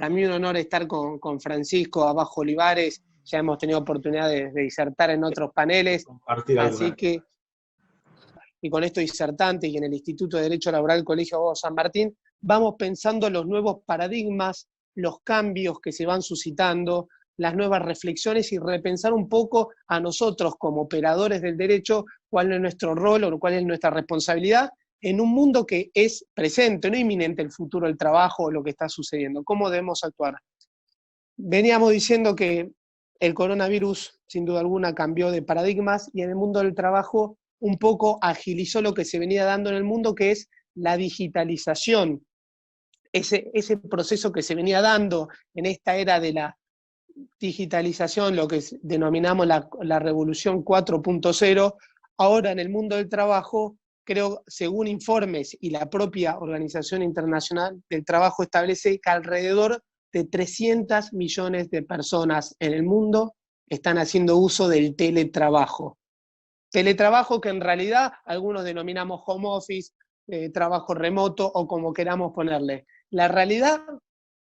Para mí un honor estar con Francisco Abajo Olivares, ya hemos tenido oportunidad de disertar en otros paneles, Compartir así alguna. que, y con esto disertante y en el Instituto de Derecho Laboral Colegio Abogado San Martín, vamos pensando los nuevos paradigmas, los cambios que se van suscitando, las nuevas reflexiones y repensar un poco a nosotros como operadores del derecho, cuál es nuestro rol o cuál es nuestra responsabilidad en un mundo que es presente, no inminente el futuro del trabajo o lo que está sucediendo. ¿Cómo debemos actuar? Veníamos diciendo que el coronavirus, sin duda alguna, cambió de paradigmas y en el mundo del trabajo un poco agilizó lo que se venía dando en el mundo, que es la digitalización, ese proceso que se venía dando en esta era de la digitalización, lo que denominamos la revolución 4.0, ahora en el mundo del trabajo, creo, según informes y la propia Organización Internacional del Trabajo establece que alrededor de 300 millones de personas en el mundo están haciendo uso del teletrabajo. Teletrabajo que en realidad algunos denominamos home office, trabajo remoto o como queramos ponerle. La realidad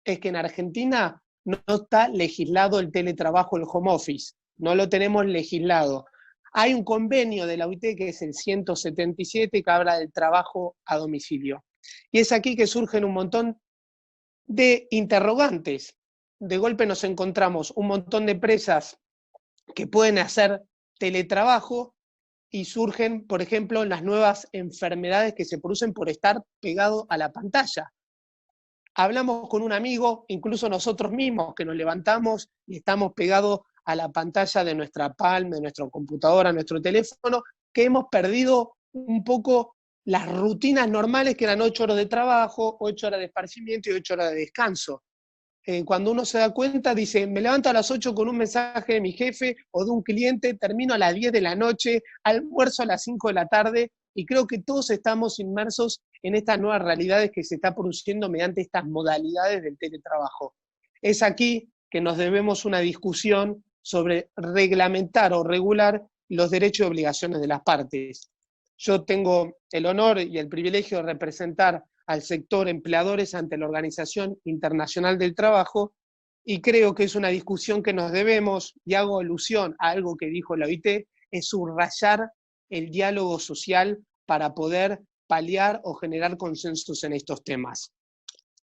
es que en Argentina no está legislado el teletrabajo, el home office, no lo tenemos legislado. Hay un convenio de la OIT que es el 177 que habla del trabajo a domicilio. Y es aquí que surgen un montón de interrogantes. De golpe nos encontramos un montón de empresas que pueden hacer teletrabajo y surgen, por ejemplo, las nuevas enfermedades que se producen por estar pegado a la pantalla. Hablamos con un amigo, incluso nosotros mismos, que nos levantamos y estamos pegados a la pantalla de nuestra Palm, de nuestra computadora, nuestro teléfono, que hemos perdido un poco las rutinas normales que eran 8 horas de trabajo, 8 horas de esparcimiento y 8 horas de descanso. Cuando uno se da cuenta, dice, me levanto a las 8 con un mensaje de mi jefe o de un cliente, termino a las 10 de la noche, almuerzo a las 5 de la tarde, y creo que todos estamos inmersos en estas nuevas realidades que se está produciendo mediante estas modalidades del teletrabajo. Es aquí que nos debemos una discusión sobre reglamentar o regular los derechos y obligaciones de las partes. Yo tengo el honor y el privilegio de representar al sector empleadores ante la Organización Internacional del Trabajo, y creo que es una discusión que nos debemos, y hago alusión a algo que dijo la OIT, es subrayar el diálogo social para poder paliar o generar consensos en estos temas.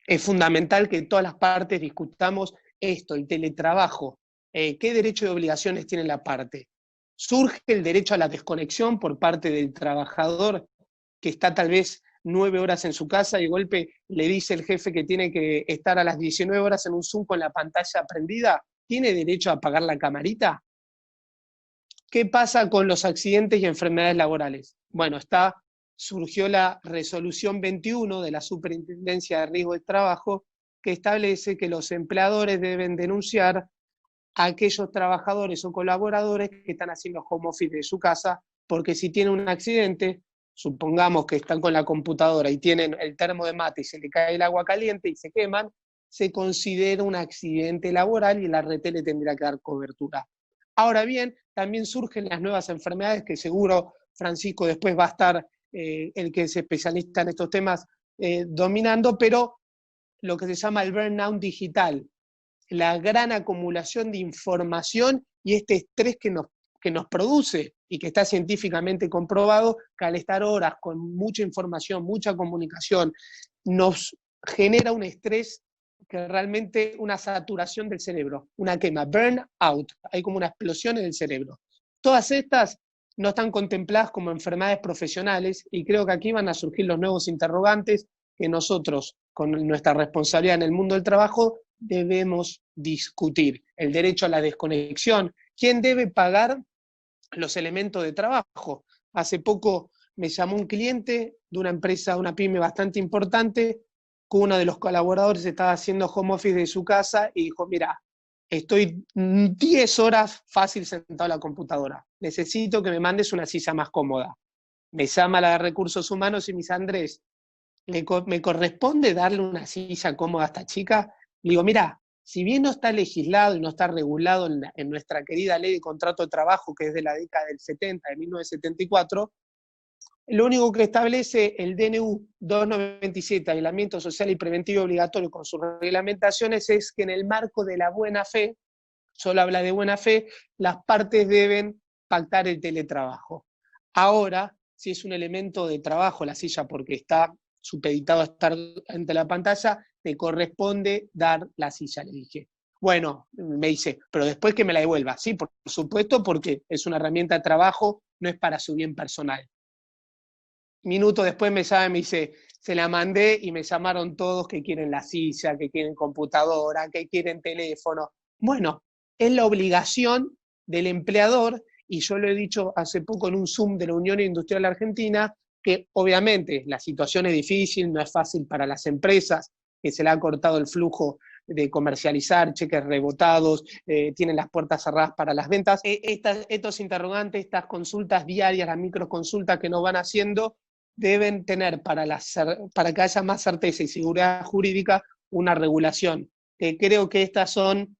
Es fundamental que todas las partes discutamos esto, el teletrabajo, qué derechos y obligaciones tiene la parte. Surge el derecho a la desconexión por parte del trabajador que está tal vez 9 horas en su casa y de golpe le dice el jefe que tiene que estar a las 19 horas en un Zoom con la pantalla prendida. ¿Tiene derecho a apagar la camarita? ¿Qué pasa con los accidentes y enfermedades laborales? Bueno, surgió la resolución 21 de la Superintendencia de Riesgo de Trabajo que establece que los empleadores deben denunciar a aquellos trabajadores o colaboradores que están haciendo home office de su casa, porque si tienen un accidente, supongamos que están con la computadora y tienen el termo de mate y se le cae el agua caliente y se queman, se considera un accidente laboral y la RT le tendrá que dar cobertura. Ahora bien, también surgen las nuevas enfermedades que seguro Francisco después va a estar, el que es especialista en estos temas, dominando, pero lo que se llama el burnout digital, la gran acumulación de información y este estrés que nos produce y que está científicamente comprobado que al estar horas con mucha información, mucha comunicación, nos genera un estrés que realmente una saturación del cerebro, una quema, burnout, hay como una explosión en el cerebro. Todas estas no están contempladas como enfermedades profesionales y creo que aquí van a surgir los nuevos interrogantes que nosotros, con nuestra responsabilidad en el mundo del trabajo, debemos discutir. El derecho a la desconexión, ¿quién debe pagar los elementos de trabajo? Hace poco me llamó un cliente de una empresa, una pyme bastante importante, que uno de los colaboradores estaba haciendo home office de su casa y dijo, mira, estoy 10 horas fácil sentado en la computadora, necesito que me mandes una silla más cómoda. Me llama la de Recursos Humanos y me dice, Andrés, ¿me corresponde darle una silla cómoda a esta chica? Le digo, mira, si bien no está legislado y no está regulado en nuestra querida ley de contrato de trabajo, que es de la década del 70, de 1974, Lo único que establece el DNU 297, aislamiento social y preventivo obligatorio con sus reglamentaciones, es que en el marco de la buena fe, solo habla de buena fe, las partes deben pactar el teletrabajo. Ahora, si es un elemento de trabajo la silla porque está supeditado a estar ante la pantalla, te corresponde dar la silla, le dije. Bueno, me dice, pero después que me la devuelva. Sí, por supuesto, porque es una herramienta de trabajo, no es para su bien personal. Minutos después me llama y me dice, se la mandé y me llamaron todos que quieren la silla, que quieren computadora, que quieren teléfono. Bueno, es la obligación del empleador, y yo lo he dicho hace poco en un Zoom de la Unión Industrial Argentina, que obviamente la situación es difícil, no es fácil para las empresas, que se le ha cortado el flujo de comercializar, cheques rebotados, tienen las puertas cerradas para las ventas. Estos interrogantes, estas consultas diarias, las microconsultas que nos van haciendo, deben tener para que haya más certeza y seguridad jurídica una regulación. Creo que estos son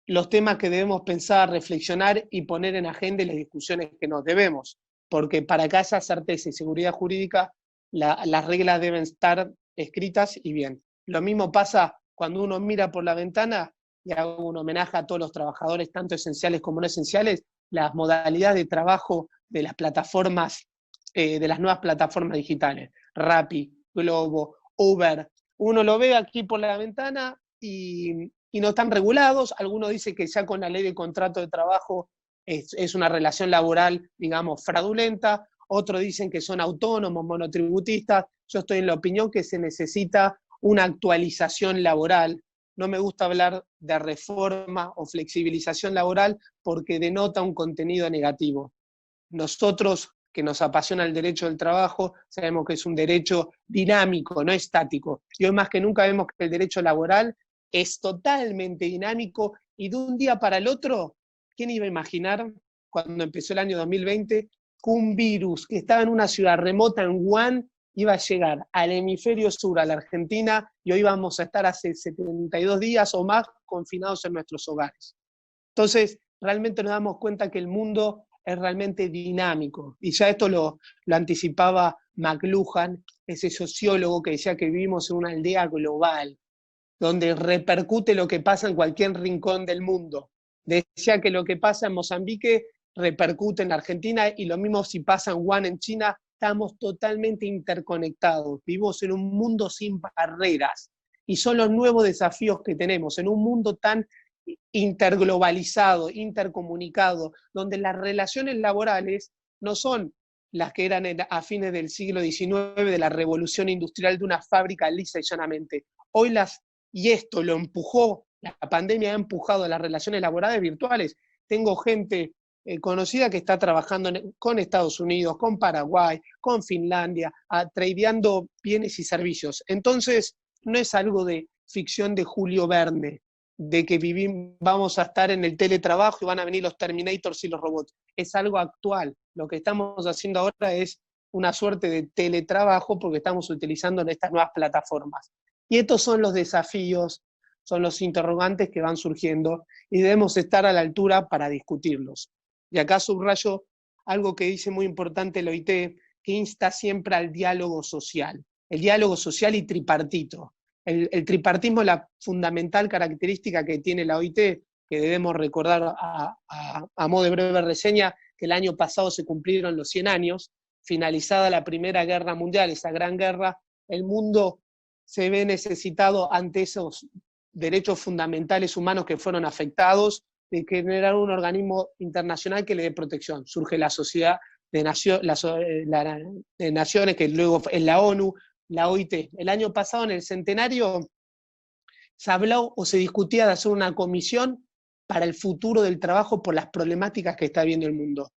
los temas que debemos pensar, reflexionar y poner en agenda las discusiones que nos debemos, porque para que haya certeza y seguridad jurídica, las reglas deben estar escritas y bien. Lo mismo pasa cuando uno mira por la ventana, y hago un homenaje a todos los trabajadores, tanto esenciales como no esenciales, las modalidades de trabajo de las plataformas, de las nuevas plataformas digitales, Rappi, Globo, Uber. Uno lo ve aquí por la ventana y no están regulados. Algunos dicen que ya con la ley de contrato de trabajo es una relación laboral, digamos, fraudulenta. Otros dicen que son autónomos, monotributistas. Yo estoy en la opinión que se necesita una actualización laboral. No me gusta hablar de reforma o flexibilización laboral porque denota un contenido negativo. Nosotros, que nos apasiona el derecho del trabajo, sabemos que es un derecho dinámico, no estático. Y hoy más que nunca vemos que el derecho laboral es totalmente dinámico y de un día para el otro, ¿quién iba a imaginar cuando empezó el año 2020 que un virus que estaba en una ciudad remota en Wuhan iba a llegar al hemisferio sur, a la Argentina, y hoy vamos a estar hace 72 días o más confinados en nuestros hogares? Entonces, realmente nos damos cuenta que el mundo es realmente dinámico. Y ya esto lo anticipaba McLuhan, ese sociólogo que decía que vivimos en una aldea global, donde repercute lo que pasa en cualquier rincón del mundo. Decía que lo que pasa en Mozambique repercute en Argentina, y lo mismo si pasa en Wuhan, en China. Estamos totalmente interconectados, vivimos en un mundo sin barreras, y son los nuevos desafíos que tenemos, en un mundo tan interglobalizado, intercomunicado, donde las relaciones laborales no son las que eran a fines del siglo XIX, de la revolución industrial de una fábrica lisa y llanamente. Hoy y esto lo empujó, la pandemia ha empujado a las relaciones laborales virtuales. Tengo gente conocida que está trabajando con Estados Unidos, con Paraguay, con Finlandia, tradeando bienes y servicios. Entonces, no es algo de ficción de Julio Verne, de que vamos a estar en el teletrabajo y van a venir los Terminators y los robots. Es algo actual. Lo que estamos haciendo ahora es una suerte de teletrabajo porque estamos utilizando estas nuevas plataformas. Y estos son los desafíos, son los interrogantes que van surgiendo y debemos estar a la altura para discutirlos. Y acá subrayo algo que dice muy importante el OIT, que insta siempre al diálogo social. El diálogo social y tripartito. El tripartismo es la fundamental característica que tiene la OIT, que debemos recordar a modo de breve reseña, que el año pasado se cumplieron los 100 años, finalizada la Primera Guerra Mundial, esa gran guerra, el mundo se ve necesitado ante esos derechos fundamentales humanos que fueron afectados, de generar un organismo internacional que le dé protección. Surge la Sociedad de Naciones, que luego es la ONU, la OIT. El año pasado, en el centenario, se habló o se discutía de hacer una comisión para el futuro del trabajo por las problemáticas que está viendo el mundo.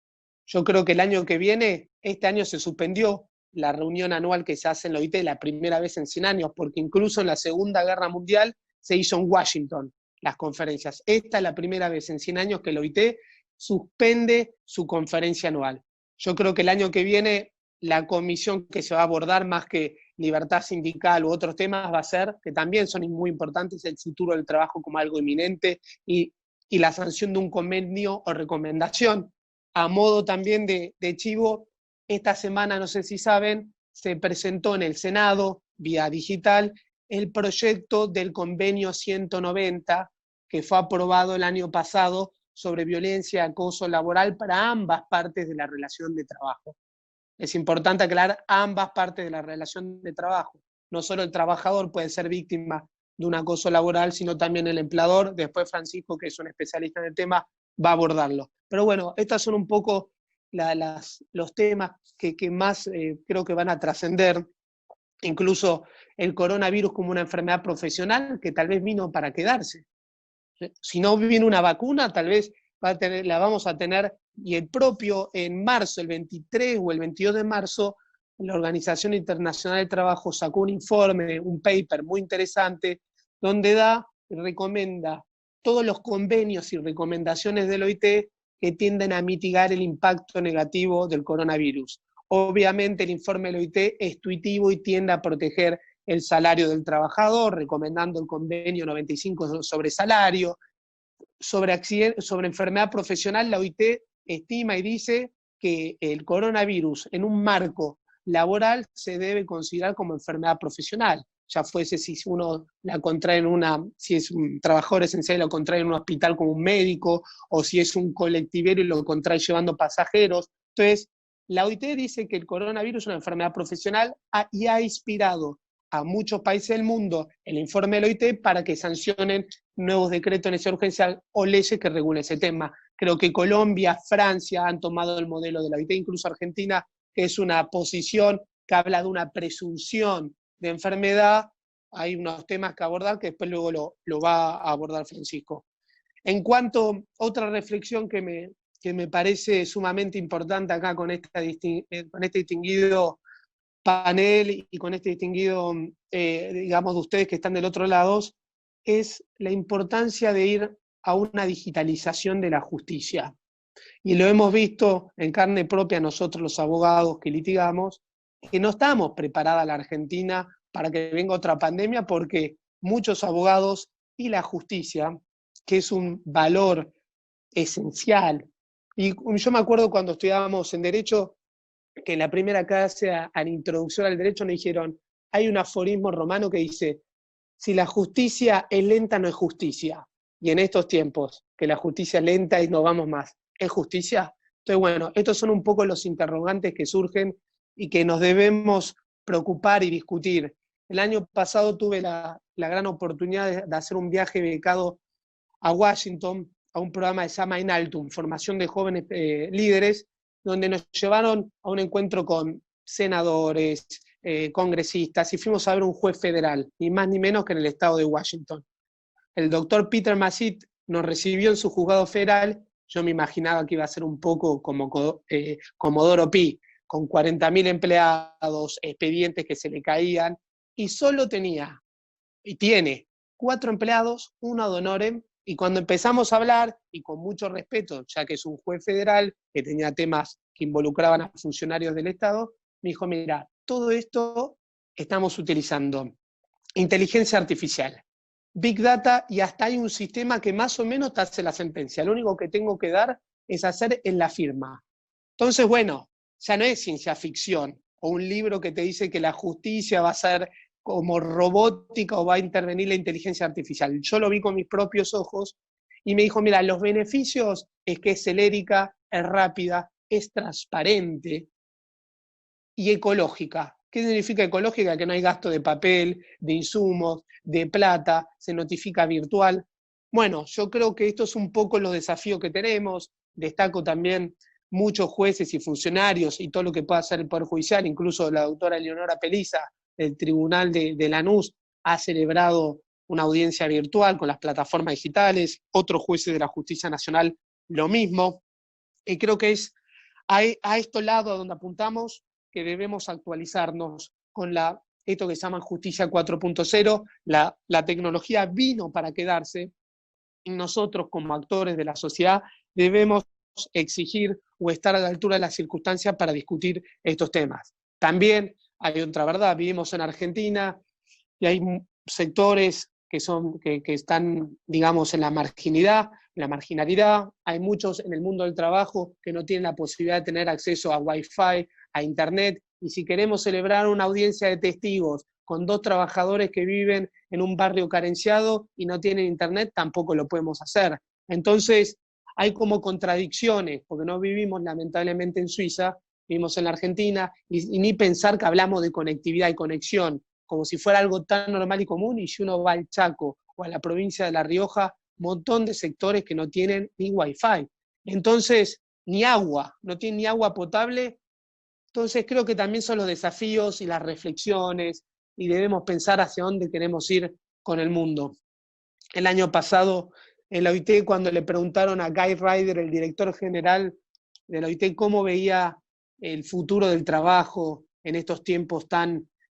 Yo creo que el año que viene, este año se suspendió la reunión anual que se hace en la OIT, la primera vez en 100 años, porque incluso en la Segunda Guerra Mundial se hizo en Washington las conferencias. Esta es la primera vez en 100 años que la OIT suspende su conferencia anual. Yo creo que el año que viene la comisión que se va a abordar, más que libertad sindical u otros temas, va a ser, que también son muy importantes, el futuro del trabajo como algo inminente y la sanción de un convenio o recomendación. A modo también de chivo, esta semana, no sé si saben, se presentó en el Senado, vía digital, el proyecto del convenio 190, que fue aprobado el año pasado, sobre violencia y acoso laboral para ambas partes de la relación de trabajo. Es importante aclarar ambas partes de la relación de trabajo. No solo el trabajador puede ser víctima de un acoso laboral, sino también el empleador. Después Francisco, que es un especialista en el tema, va a abordarlo. Pero bueno, estos son un poco los temas que más creo que van a trascender. Incluso el coronavirus como una enfermedad profesional que tal vez vino para quedarse. Si no viene una vacuna, tal vez la vamos a tener, y el propio en marzo, el 23 o el 22 de marzo, la Organización Internacional del Trabajo sacó un informe, un paper muy interesante, donde recomienda todos los convenios y recomendaciones del OIT que tienden a mitigar el impacto negativo del coronavirus. Obviamente el informe del OIT es intuitivo y tiende a proteger el salario del trabajador, recomendando el convenio 95 sobre salario. Sobre enfermedad profesional, la OIT estima y dice que el coronavirus en un marco laboral se debe considerar como enfermedad profesional. Ya fuese si uno la contrae si es un trabajador esencial y lo contrae en un hospital como un médico, o si es un colectivero y lo contrae llevando pasajeros. Entonces, la OIT dice que el coronavirus es una enfermedad profesional y ha inspirado a muchos países del mundo el informe del OIT para que sancionen nuevos decretos de necesidad urgencial o leyes que regulen ese tema. Creo que Colombia, Francia han tomado el modelo de la OIT, incluso Argentina, que es una posición que habla de una presunción de enfermedad. Hay unos temas que abordar que después luego lo va a abordar Francisco. En cuanto a otra reflexión que me parece sumamente importante acá con este distinguido panel y con este distinguido, digamos, de ustedes que están del otro lado, es la importancia de ir a una digitalización de la justicia. Y lo hemos visto en carne propia nosotros los abogados que litigamos, que no estamos preparadas la Argentina para que venga otra pandemia, porque muchos abogados y la justicia, que es un valor esencial, y yo me acuerdo cuando estudiábamos en Derecho, que en la primera clase a la introducción al derecho nos dijeron, hay un aforismo romano que dice, si la justicia es lenta no es justicia, y en estos tiempos, que la justicia es lenta y no vamos más, ¿es justicia? Entonces bueno, estos son un poco los interrogantes que surgen y que nos debemos preocupar y discutir. El año pasado tuve la gran oportunidad de hacer un viaje becado a Washington, a un programa que se llama Inaltum, formación de jóvenes líderes, donde nos llevaron a un encuentro con senadores, congresistas, y fuimos a ver un juez federal, ni más ni menos que en el estado de Washington. El doctor Peter Masit nos recibió en su juzgado federal. Yo me imaginaba que iba a ser un poco como Comodoro Pi, con 40.000 empleados, expedientes que se le caían, y solo tenía, y tiene, 4 empleados, 1 ad honorem, y cuando empezamos a hablar, y con mucho respeto, ya que es un juez federal que tenía temas que involucraban a funcionarios del Estado, me dijo, mira, todo esto estamos utilizando inteligencia artificial, Big Data, y hasta hay un sistema que más o menos te hace la sentencia. Lo único que tengo que dar es hacer en la firma. Entonces, bueno, ya no es ciencia ficción, o un libro que te dice que la justicia va a ser como robótica o va a intervenir la inteligencia artificial. Yo lo vi con mis propios ojos y me dijo, mira, los beneficios es que es celérica, es rápida, es transparente y ecológica. ¿Qué significa ecológica? Que no hay gasto de papel, de insumos, de plata, se notifica virtual. Bueno, yo creo que esto es un poco los desafíos que tenemos. Destaco también muchos jueces y funcionarios y todo lo que pueda hacer el Poder Judicial, incluso la doctora Eleonora Peliza, del Tribunal de Lanús, ha celebrado una audiencia virtual con las plataformas digitales, otros jueces de la Justicia Nacional lo mismo, y creo que es a estos lados donde apuntamos que debemos actualizarnos con esto que se llama Justicia 4.0, la tecnología vino para quedarse, y nosotros como actores de la sociedad debemos exigir o estar a la altura de las circunstancias para discutir estos temas. También hay otra verdad, vivimos en Argentina y hay sectores que están, digamos, en la marginalidad, hay muchos en el mundo del trabajo que no tienen la posibilidad de tener acceso a Wi-Fi, a Internet, y si queremos celebrar una audiencia de testigos con 2 trabajadores que viven en un barrio carenciado y no tienen Internet, tampoco lo podemos hacer. Entonces, hay como contradicciones, porque no vivimos lamentablemente en Suiza, vivimos en la Argentina, y ni pensar que hablamos de conectividad y conexión, como si fuera algo tan normal y común, y si uno va al Chaco o a la provincia de La Rioja, montón de sectores que no tienen ni Wi-Fi. Entonces, ni agua, no tienen ni agua potable. Entonces creo que también son los desafíos y las reflexiones, y debemos pensar hacia dónde queremos ir con el mundo. El año pasado, en la OIT, cuando le preguntaron a Guy Ryder, el director general de la OIT, cómo veía el futuro del trabajo en estos tiempos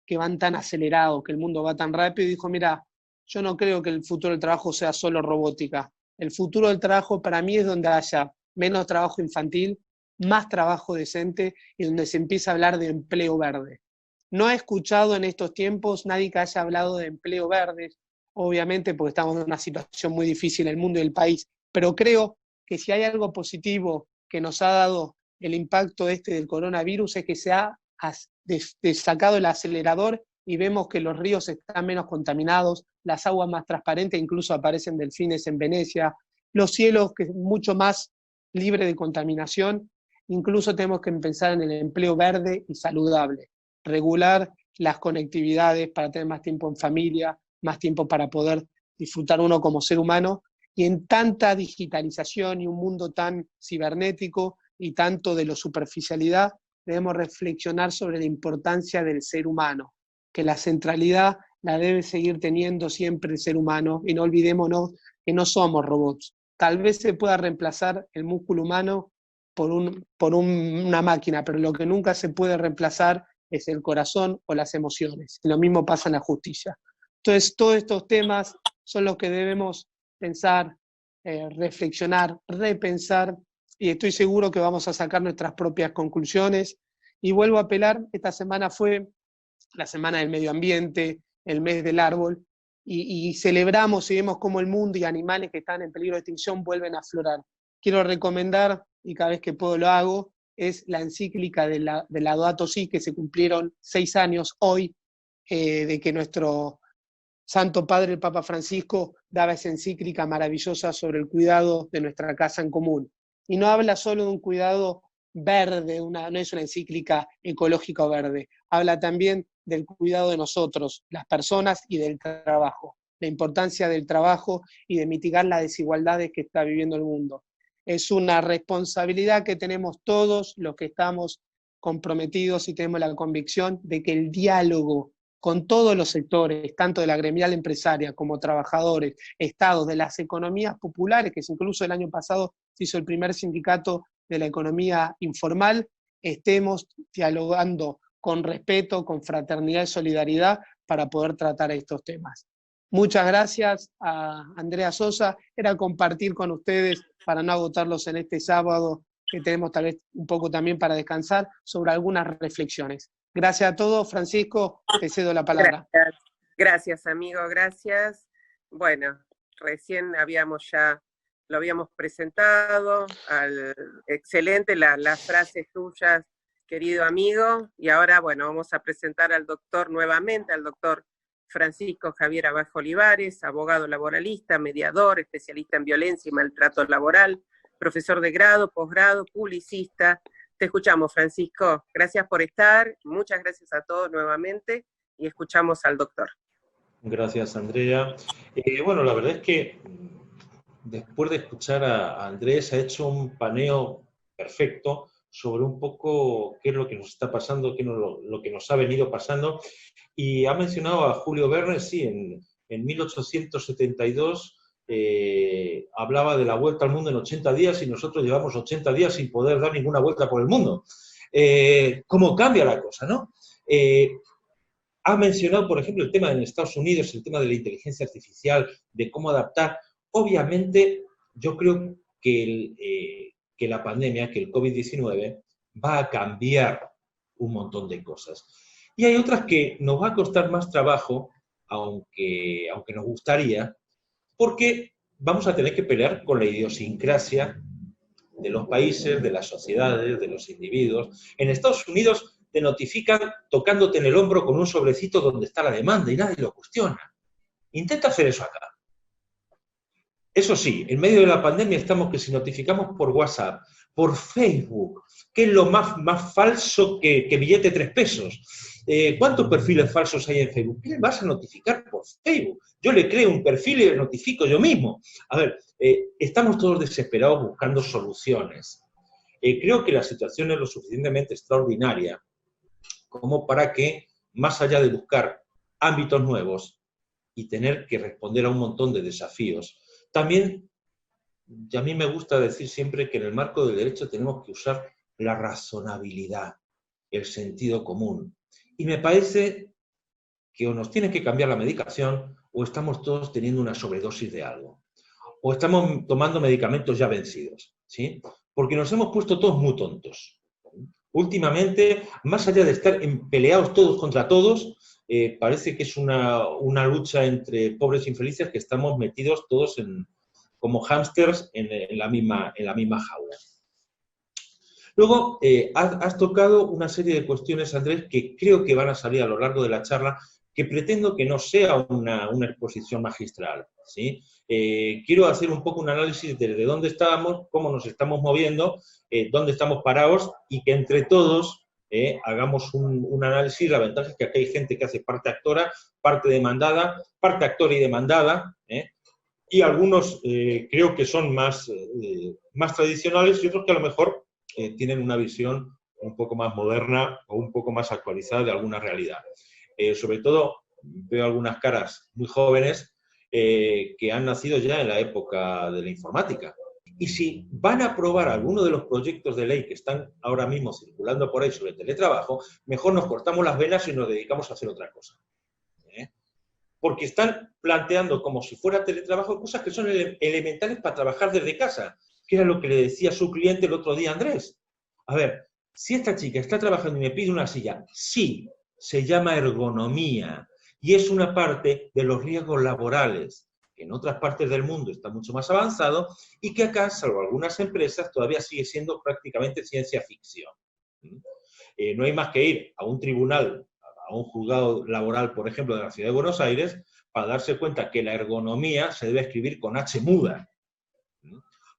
que van tan acelerados, que el mundo va tan rápido, y dijo, mira, yo no creo que el futuro del trabajo sea solo robótica. El futuro del trabajo para mí es donde haya menos trabajo infantil, más trabajo decente, y donde se empieza a hablar de empleo verde. No he escuchado en estos tiempos nadie que haya hablado de empleo verde, obviamente porque estamos en una situación muy difícil en el mundo y el país, pero creo que si hay algo positivo que nos ha dado el impacto del coronavirus es que se ha sacado el acelerador y vemos que los ríos están menos contaminados, las aguas más transparentes, incluso aparecen delfines en Venecia, los cielos que mucho más libres de contaminación. Incluso tenemos que pensar en el empleo verde y saludable, regular las conectividades para tener más tiempo en familia, más tiempo para poder disfrutar uno como ser humano, y en tanta digitalización y un mundo tan cibernético y tanto de la superficialidad, debemos reflexionar sobre la importancia del ser humano, que la centralidad la debe seguir teniendo siempre el ser humano, y no olvidémonos que no somos robots. Tal vez se pueda reemplazar el músculo humano por una máquina, pero lo que nunca se puede reemplazar es el corazón o las emociones. Y lo mismo pasa en la justicia. Entonces, todos estos temas son los que debemos pensar, reflexionar, repensar, y estoy seguro que vamos a sacar nuestras propias conclusiones. Y vuelvo a apelar, esta semana fue la Semana del Medio Ambiente, el mes del árbol, y celebramos y vemos cómo el mundo y animales que están en peligro de extinción vuelven a aflorar. Quiero recomendar, y cada vez que puedo lo hago, es la encíclica de Laudato Si, que se cumplieron 6 años hoy, de que nuestro Santo Padre, el Papa Francisco, daba esa encíclica maravillosa sobre el cuidado de nuestra casa en común. Y no habla solo de un cuidado verde, no es una encíclica ecológica o verde, habla también del cuidado de nosotros, las personas, y del trabajo, la importancia del trabajo y de mitigar las desigualdades que está viviendo el mundo. Es una responsabilidad que tenemos todos los que estamos comprometidos y tenemos la convicción de que el diálogo con todos los sectores, tanto de la gremial empresaria como trabajadores, estados, de las economías populares, que incluso el año pasado se hizo el primer sindicato de la economía informal, estemos dialogando con respeto, con fraternidad y solidaridad para poder tratar estos temas. Muchas gracias a Andrea Sosa, era compartir con ustedes, para no agotarlos en este sábado, que tenemos tal vez un poco también para descansar, sobre algunas reflexiones. Gracias a todos. Francisco, te cedo la palabra. Gracias, amigo, gracias. Bueno, recién lo habíamos presentado, excelente las frases tuyas, querido amigo, y ahora, bueno, vamos a presentar al doctor nuevamente, al doctor Francisco Javier Abajo Olivares, abogado laboralista, mediador, especialista en violencia y maltrato laboral, profesor de grado, posgrado, publicista. Te escuchamos, Francisco. Gracias por estar, muchas gracias a todos nuevamente, y escuchamos al doctor. Gracias, Andrea. Bueno, la verdad es que después de escuchar a Andrés, ha hecho un paneo perfecto sobre un poco qué es lo que nos está pasando, qué es lo que nos ha venido pasando. Y ha mencionado a Julio Verne, sí, en 1872 hablaba de la vuelta al mundo en 80 días y nosotros llevamos 80 días sin poder dar ninguna vuelta por el mundo. ¿Cómo cambia la cosa, no? Ha mencionado, por ejemplo, el tema en Estados Unidos, el tema de la inteligencia artificial, de cómo adaptar. Obviamente, yo creo que la pandemia, que el COVID-19, va a cambiar un montón de cosas. Y hay otras que nos va a costar más trabajo, aunque nos gustaría, porque vamos a tener que pelear con la idiosincrasia de los países, de las sociedades, de los individuos. En Estados Unidos te notifican tocándote en el hombro con un sobrecito donde está la demanda y nadie lo cuestiona. Intenta hacer eso acá. Eso sí, en medio de la pandemia estamos que si notificamos por WhatsApp, por Facebook, que es lo más falso que billete 3 pesos. ¿Cuántos perfiles falsos hay en Facebook? ¿Qué le vas a notificar por Facebook? Yo le creo un perfil y le notifico yo mismo. A ver, estamos todos desesperados buscando soluciones. Creo que la situación es lo suficientemente extraordinaria como para que, más allá de buscar ámbitos nuevos y tener que responder a un montón de desafíos, también, y a mí me gusta decir siempre que en el marco del derecho tenemos que usar la razonabilidad, el sentido común. Y me parece que o nos tiene que cambiar la medicación o estamos todos teniendo una sobredosis de algo. O estamos tomando medicamentos ya vencidos, ¿sí? Porque nos hemos puesto todos muy tontos. Últimamente, más allá de estar peleados todos contra todos, parece que es una lucha entre pobres infelices que estamos metidos todos como hámsters en la misma jaula. Luego, has tocado una serie de cuestiones, Andrés, que creo que van a salir a lo largo de la charla, que pretendo que no sea una exposición magistral, ¿sí? Quiero hacer un poco un análisis de dónde estábamos, cómo nos estamos moviendo, dónde estamos parados y que entre todos hagamos un análisis. La ventaja es que aquí hay gente que hace parte actora, parte demandada, parte actora y demandada, y algunos creo que son más tradicionales y otros que a lo mejor tienen una visión un poco más moderna o un poco más actualizada de alguna realidad. Sobre todo veo algunas caras muy jóvenes que han nacido ya en la época de la informática. Y si van a aprobar alguno de los proyectos de ley que están ahora mismo circulando por ahí sobre teletrabajo, mejor nos cortamos las venas y nos dedicamos a hacer otra cosa. Porque están planteando como si fuera teletrabajo cosas que son elementales para trabajar desde casa, que era lo que le decía a su cliente el otro día, Andrés. A ver, si esta chica está trabajando y me pide una silla, sí, se llama ergonomía y es una parte de los riesgos laborales, que en otras partes del mundo está mucho más avanzado y que acá, salvo algunas empresas, todavía sigue siendo prácticamente ciencia ficción. No hay más que ir a un tribunal, a un juzgado laboral, por ejemplo, de la ciudad de Buenos Aires, para darse cuenta que la ergonomía se debe escribir con H muda.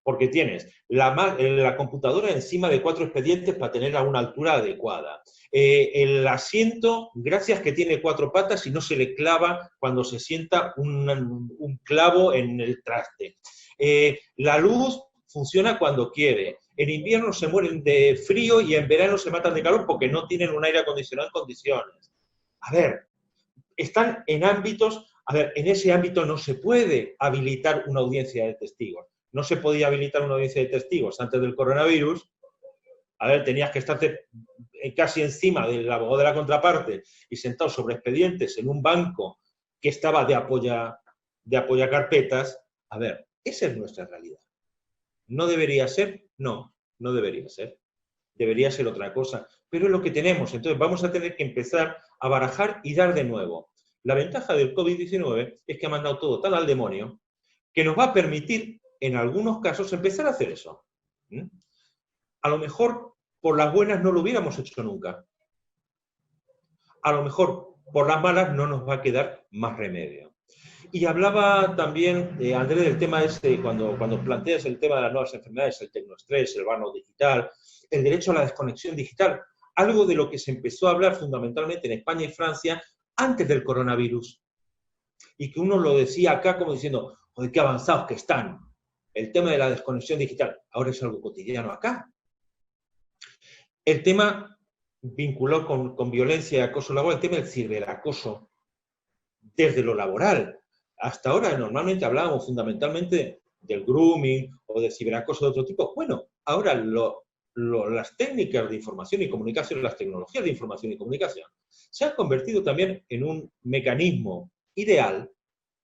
Porque tienes la computadora encima de 4 expedientes para tener a una altura adecuada. El asiento, gracias que tiene 4 patas y no se le clava cuando se sienta un clavo en el traste. La luz funciona cuando quiere. En invierno se mueren de frío y en verano se matan de calor porque no tienen un aire acondicionado en condiciones. A ver, están en ámbitos... A ver, en ese ámbito no se puede habilitar una audiencia de testigos. No se podía habilitar una audiencia de testigos antes del coronavirus. A ver, tenías que estarte casi encima del abogado de la contraparte y sentado sobre expedientes en un banco que estaba de apoya carpetas. A ver, esa es nuestra realidad. ¿No debería ser? No, no debería ser. Debería ser otra cosa. Pero es lo que tenemos. Entonces vamos a tener que empezar a barajar y dar de nuevo. La ventaja del COVID-19 es que ha mandado todo tan al demonio que nos va a permitir, en algunos casos, empezar a hacer eso. A lo mejor, por las buenas no lo hubiéramos hecho nunca. A lo mejor, por las malas no nos va a quedar más remedio. Y hablaba también, Andrés, del tema ese, cuando planteas el tema de las nuevas enfermedades, el tecnoestrés, el burnout digital, el derecho a la desconexión digital, algo de lo que se empezó a hablar fundamentalmente en España y Francia antes del coronavirus. Y que uno lo decía acá como diciendo, joder, qué avanzados que están. El tema de la desconexión digital ahora es algo cotidiano acá. El tema vinculado con violencia y acoso laboral, el tema del ciberacoso desde lo laboral. Hasta ahora normalmente hablábamos fundamentalmente del grooming o de ciberacoso de otro tipo. Bueno, ahora las técnicas de información y comunicación, las tecnologías de información y comunicación, se han convertido también en un mecanismo ideal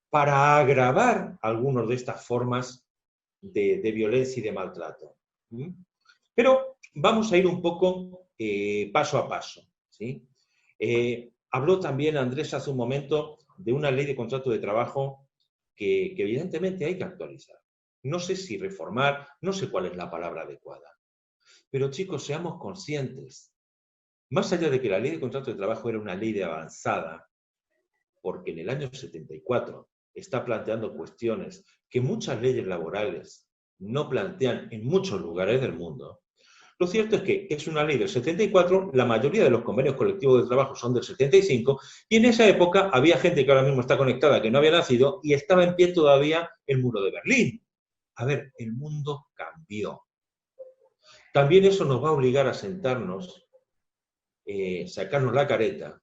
para agravar algunas de estas formas de violencia y de maltrato. Pero vamos a ir un poco paso a paso, ¿sí? Habló también Andrés hace un momento de una ley de contrato de trabajo que evidentemente hay que actualizar. no sé si reformar, no sé cuál es la palabra adecuada. Pero chicos, seamos conscientes. Más allá de que la ley de contrato de trabajo era una ley de avanzada, porque en el año 74 está planteando cuestiones que muchas leyes laborales no plantean en muchos lugares del mundo. Lo cierto es que es una ley del 74, la mayoría de los convenios colectivos de trabajo son del 75, y en esa época había gente que ahora mismo está conectada, que no había nacido, y estaba en pie todavía el muro de Berlín. A ver, el mundo cambió. También eso nos va a obligar a sentarnos, sacarnos la careta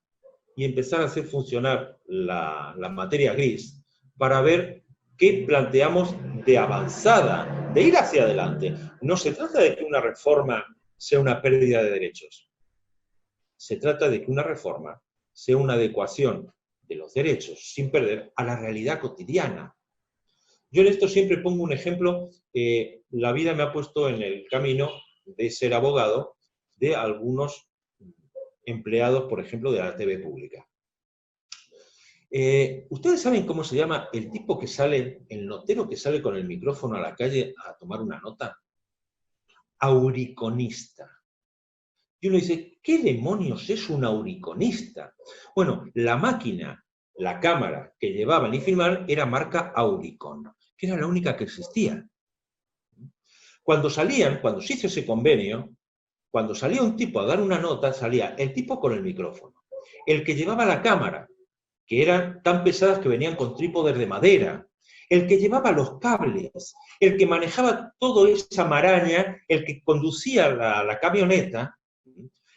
y empezar a hacer funcionar la materia gris para ver qué planteamos de avanzada, de ir hacia adelante. No se trata de que una reforma sea una pérdida de derechos. Se trata de que una reforma sea una adecuación de los derechos sin perder a la realidad cotidiana. Yo en esto siempre pongo un ejemplo. La vida me ha puesto en el camino de ser abogado de algunos empleados, por ejemplo, de la TV pública. ¿Ustedes saben cómo se llama el tipo que sale, el notero que sale con el micrófono a la calle a tomar una nota? Auriconista. Y uno dice, ¿qué demonios es un auriconista? Bueno, la máquina, la cámara que llevaban y filmaban era marca Auricon, que era la única que existía. Cuando se hizo ese convenio, cuando salía un tipo a dar una nota, salía el tipo con el micrófono, el que llevaba la cámara, que eran tan pesadas que venían con trípodes de madera, el que llevaba los cables, el que manejaba toda esa maraña, el que conducía la camioneta,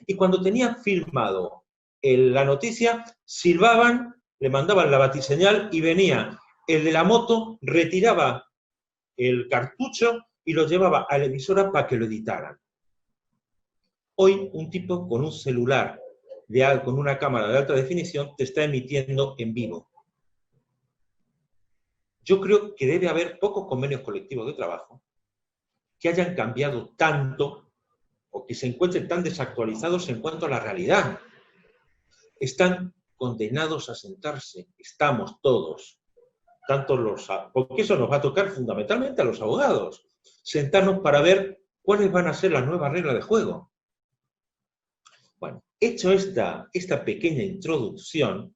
y cuando tenían filmado la noticia, silbaban, le mandaban la batiseñal y venía el de la moto, retiraba el cartucho y lo llevaba a la emisora para que lo editaran. Hoy un tipo con un celular, con una cámara de alta definición, te está emitiendo en vivo. Yo creo que debe haber pocos convenios colectivos de trabajo que hayan cambiado tanto o que se encuentren tan desactualizados en cuanto a la realidad. Están condenados a sentarse, estamos todos, porque eso nos va a tocar fundamentalmente a los abogados, sentarnos para ver cuáles van a ser las nuevas reglas de juego. Bueno, hecho esta pequeña introducción,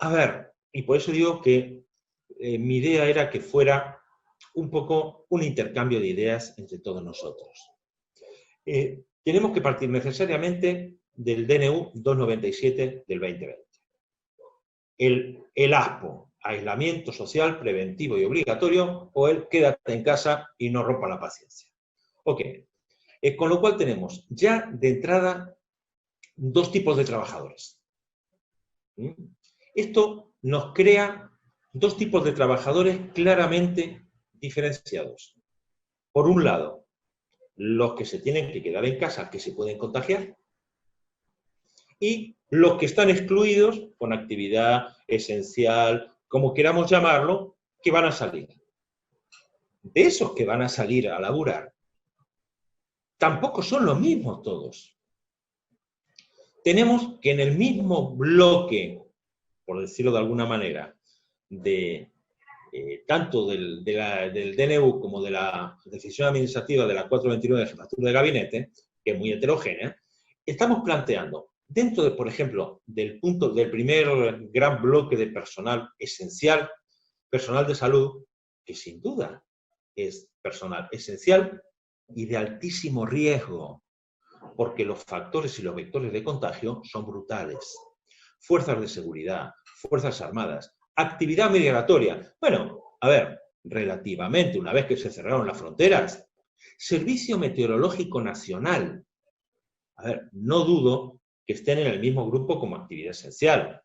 a ver, y por eso digo que mi idea era que fuera un poco un intercambio de ideas entre todos nosotros. Tenemos que partir necesariamente del DNU 297 del 2020. El ASPO, aislamiento social preventivo y obligatorio, o el quédate en casa y no rompa la paciencia. Ok. Con lo cual tenemos ya de entrada dos tipos de trabajadores. Esto nos crea dos tipos de trabajadores claramente diferenciados. Por un lado, los que se tienen que quedar en casa, que se pueden contagiar, y los que están excluidos con actividad esencial, como queramos llamarlo, que van a salir. De esos que van a salir a laburar, tampoco son los mismos todos. Tenemos que en el mismo bloque, por decirlo de alguna manera, tanto del DNU como de la decisión administrativa de la 429 de jefatura de gabinete, que es muy heterogénea, estamos planteando, dentro de, por ejemplo, del primer gran bloque de personal esencial, personal de salud, que sin duda es personal esencial y de altísimo riesgo, porque los factores y los vectores de contagio son brutales. Fuerzas de seguridad, fuerzas armadas, actividad migratoria. Bueno, a ver, relativamente, una vez que se cerraron las fronteras, Servicio Meteorológico Nacional. A ver, no dudo que estén en el mismo grupo como actividad esencial,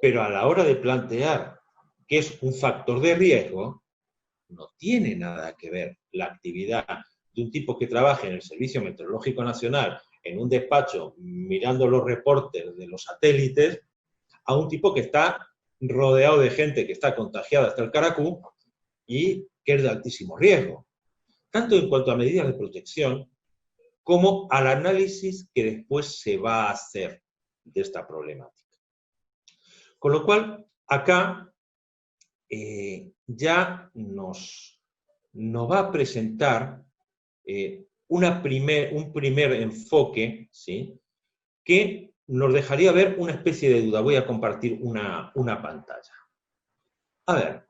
pero a la hora de plantear que es un factor de riesgo, no tiene nada que ver la actividad de un tipo que trabaje en el Servicio Meteorológico Nacional en un despacho mirando los reportes de los satélites a un tipo que está rodeado de gente que está contagiada hasta el caracú y que es de altísimo riesgo, tanto en cuanto a medidas de protección como al análisis que después se va a hacer de esta problemática. Con lo cual, acá ya nos va a presentar un primer enfoque, ¿sí?, que nos dejaría ver una especie de duda. Voy a compartir una pantalla. A ver,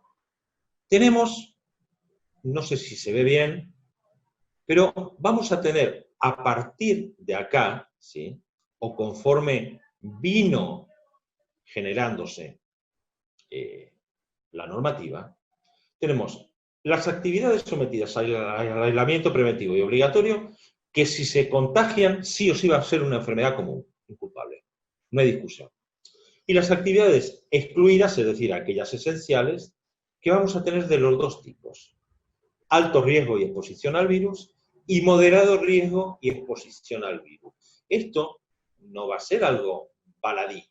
tenemos, no sé si se ve bien, pero vamos a tener a partir de acá, ¿sí?, o conforme vino generándose la normativa, tenemos las actividades sometidas al aislamiento preventivo y obligatorio, que si se contagian, sí o sí va a ser una enfermedad común, inculpable. No hay discusión. Y las actividades excluidas, es decir, aquellas esenciales, que vamos a tener de los dos tipos: alto riesgo y exposición al virus, y moderado riesgo y exposición al virus. Esto no va a ser algo baladí.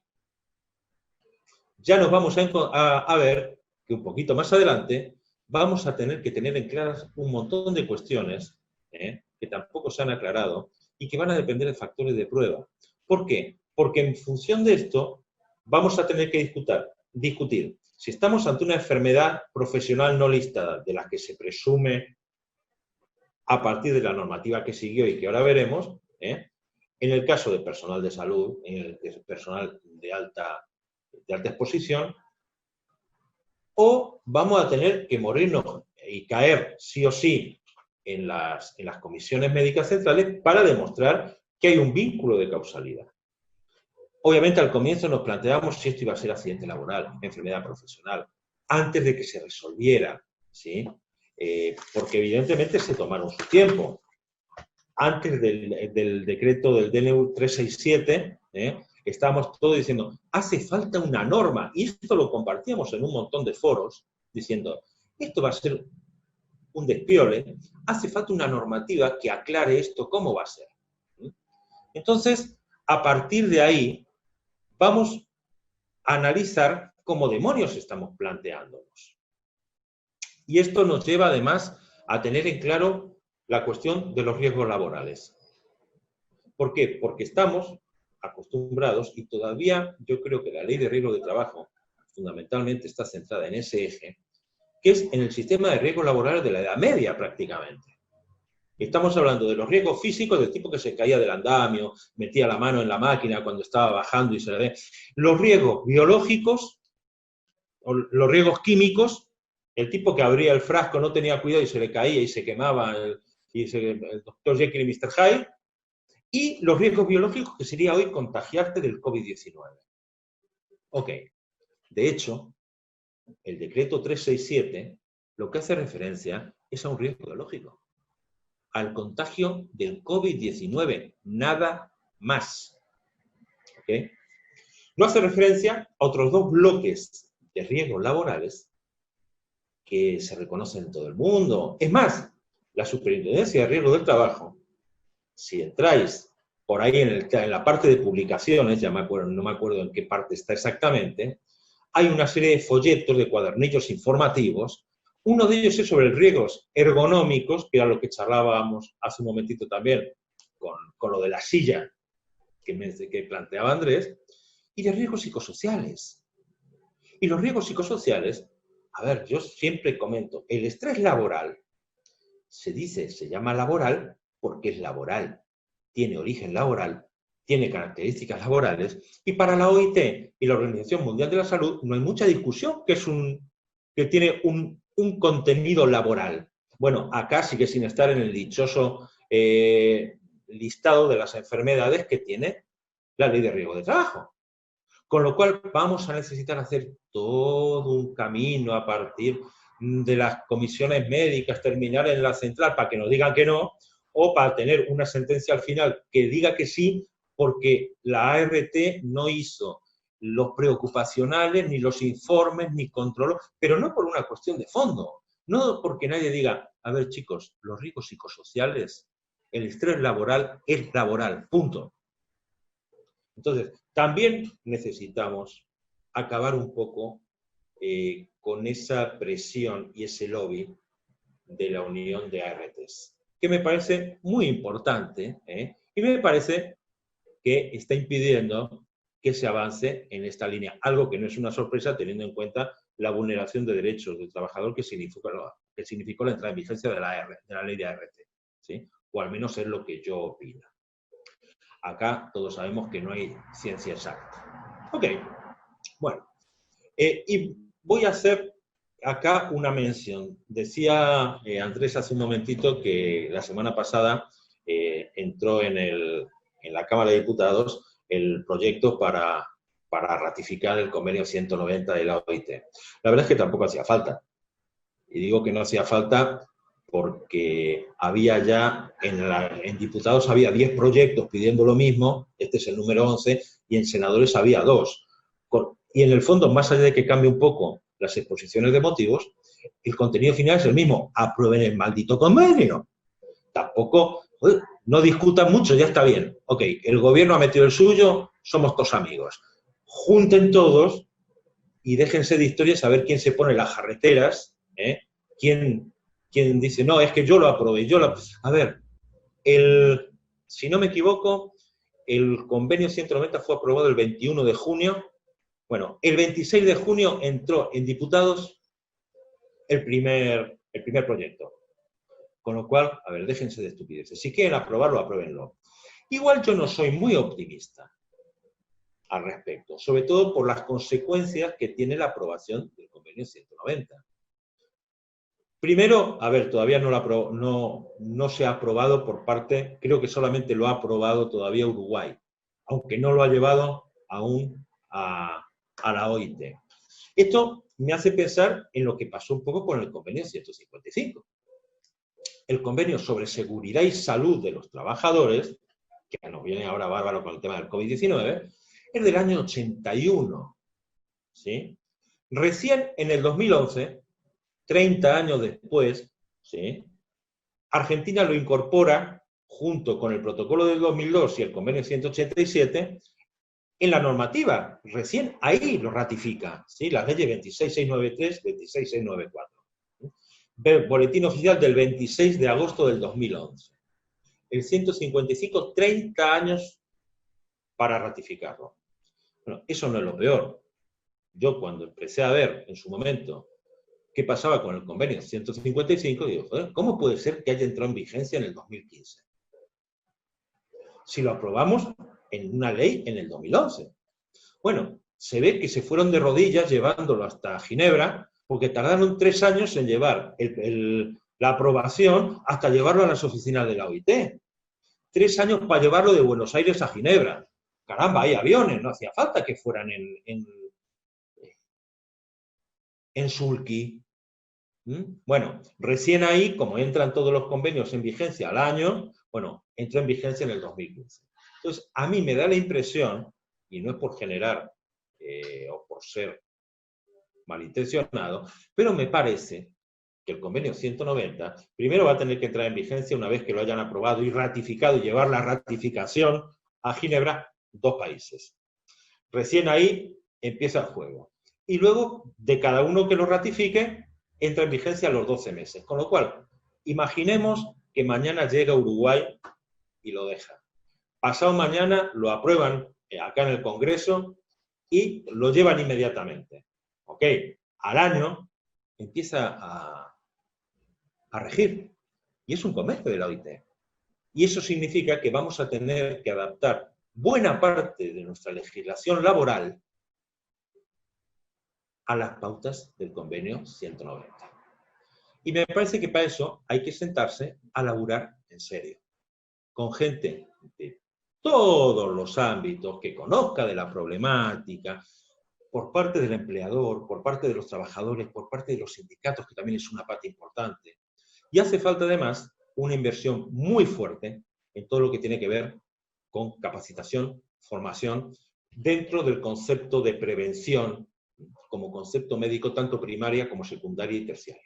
Ya nos vamos a ver que un poquito más adelante vamos a tener que tener en claras un montón de cuestiones que tampoco se han aclarado y que van a depender de factores de prueba. ¿Por qué? Porque en función de esto vamos a tener que discutir si estamos ante una enfermedad profesional no listada, de la que se presume a partir de la normativa que siguió y que ahora veremos, en el caso de personal de salud, en el personal de alta exposición, o vamos a tener que morirnos y caer sí o sí en las comisiones médicas centrales para demostrar que hay un vínculo de causalidad. Obviamente al comienzo nos planteábamos si esto iba a ser accidente laboral, enfermedad profesional, antes de que se resolviera, ¿sí? Porque evidentemente se tomaron su tiempo. Antes del decreto del DNU 367, estábamos todos diciendo, hace falta una norma, y esto lo compartíamos en un montón de foros, diciendo, esto va a ser un despiole, hace falta una normativa que aclare esto, ¿cómo va a ser? Entonces, a partir de ahí, vamos a analizar cómo demonios estamos planteándonos. Y esto nos lleva además a tener en claro la cuestión de los riesgos laborales. ¿Por qué? Porque estamos acostumbrados, y todavía yo creo que la ley de riesgo de trabajo fundamentalmente está centrada en ese eje, que es en el sistema de riesgos laborales de la Edad Media prácticamente. Estamos hablando de los riesgos físicos del tipo que se caía del andamio, metía la mano en la máquina cuando estaba bajando y se le ve. Los riesgos biológicos, o los riesgos químicos, el tipo que abría el frasco, no tenía cuidado y se le caía y se quemaba el Dr. Jekyll y Mr. Hyde, y los riesgos biológicos, que sería hoy contagiarte del COVID-19. Ok. De hecho, el decreto 367 lo que hace referencia es a un riesgo biológico, al contagio del COVID-19, nada más. ¿Okay? No hace referencia a otros dos bloques de riesgos laborales que se reconocen en todo el mundo. Es más, la Superintendencia de Riesgo del Trabajo, si entráis por ahí en la parte de publicaciones, no me acuerdo en qué parte está exactamente, hay una serie de folletos, de cuadernillos informativos. Uno de ellos es sobre riesgos ergonómicos, que era lo que charlábamos hace un momentito también con lo de la silla que planteaba Andrés, y de riesgos psicosociales. Y los riesgos psicosociales, a ver, yo siempre comento, el estrés laboral se llama laboral porque es laboral, tiene origen laboral, tiene características laborales, y para la OIT y la Organización Mundial de la Salud no hay mucha discusión que tiene un contenido laboral. Bueno, acá sigue sin estar en el dichoso listado de las enfermedades que tiene la Ley de Riesgo de Trabajo. Con lo cual vamos a necesitar hacer todo un camino a partir de las comisiones médicas, terminar en la central para que nos digan que no, o para tener una sentencia al final que diga que sí, porque la ART no hizo los preocupacionales, ni los informes, ni controló, pero no por una cuestión de fondo, no porque nadie diga, a ver chicos, los riesgos psicosociales, el estrés laboral es laboral, punto. Entonces, también necesitamos acabar un poco con esa presión y ese lobby de la unión de ARTs, que me parece muy importante, y me parece que está impidiendo que se avance en esta línea, algo que no es una sorpresa teniendo en cuenta la vulneración de derechos del trabajador que significó la entrada en vigencia de la ley de ART, ¿sí? O al menos es lo que yo opino. Acá todos sabemos que no hay ciencia exacta. Ok, bueno. Y voy a hacer acá una mención. Decía Andrés hace un momentito que la semana pasada entró en la Cámara de Diputados el proyecto para ratificar el convenio 190 de la OIT. La verdad es que tampoco hacía falta. Y digo que no hacía falta porque había ya, en diputados había 10 proyectos pidiendo lo mismo, este es el número 11, y en senadores había 2. Y en el fondo, más allá de que cambie un poco las exposiciones de motivos, el contenido final es el mismo. Aprueben el maldito convenio. Tampoco, no discutan mucho, ya está bien. Ok, el gobierno ha metido el suyo, somos todos amigos. Junten todos y déjense de historias a ver quién se pone las jarreteras, quién dice, no, es que yo lo aprobé, A ver, si no me equivoco, el convenio 190 fue aprobado el 21 de junio. Bueno, el 26 de junio entró en diputados el primer proyecto. Con lo cual, a ver, déjense de estupideces. Si quieren aprobarlo, apruébenlo. Igual yo no soy muy optimista al respecto, sobre todo por las consecuencias que tiene la aprobación del convenio 190. Primero, a ver, todavía no se ha aprobado por parte, creo que solamente lo ha aprobado todavía Uruguay, aunque no lo ha llevado aún a la OIT. Esto me hace pensar en lo que pasó un poco con el convenio 155. El convenio sobre seguridad y salud de los trabajadores, que nos viene ahora bárbaro con el tema del COVID-19, es del año 81. ¿Sí? Recién en el 2011, 30 años después, ¿sí?, Argentina lo incorpora, junto con el protocolo del 2002 y el convenio 187, en la normativa. Recién ahí lo ratifica, ¿sí?, las leyes 26693, 26694. Boletín oficial del 26 de agosto del 2011. El 155, 30 años para ratificarlo. Bueno, eso no es lo peor. Yo cuando empecé a ver en su momento qué pasaba con el convenio 155, digo, joder, ¿cómo puede ser que haya entrado en vigencia en el 2015? Si lo aprobamos en una ley en el 2011. Bueno, se ve que se fueron de rodillas llevándolo hasta Ginebra, porque tardaron 3 años en llevar la aprobación hasta llevarlo a las oficinas de la OIT. 3 años para llevarlo de Buenos Aires a Ginebra. Caramba, hay aviones, no hacía falta que fueran en sulky. Bueno, recién ahí, como entran todos los convenios en vigencia al año, bueno, entró en vigencia en el 2015. Entonces, a mí me da la impresión, y no es por generar o por ser malintencionado, pero me parece que el convenio 190 primero va a tener que entrar en vigencia una vez que lo hayan aprobado y ratificado y llevar la ratificación a Ginebra 2 países. Recién ahí empieza el juego. Y luego, de cada uno que lo ratifique, entra en vigencia a los 12 meses. Con lo cual, imaginemos que mañana llega Uruguay y lo deja. Pasado mañana lo aprueban acá en el Congreso y lo llevan inmediatamente. ¿Ok? Al año empieza a regir. Y es un convenio de la OIT. Y eso significa que vamos a tener que adaptar buena parte de nuestra legislación laboral a las pautas del convenio 190. Y me parece que para eso hay que sentarse a laburar en serio, con gente de todos los ámbitos que conozca de la problemática, por parte del empleador, por parte de los trabajadores, por parte de los sindicatos, que también es una parte importante. Y hace falta además una inversión muy fuerte en todo lo que tiene que ver con capacitación, formación, dentro del concepto de prevención, como concepto médico, tanto primaria como secundaria y terciaria.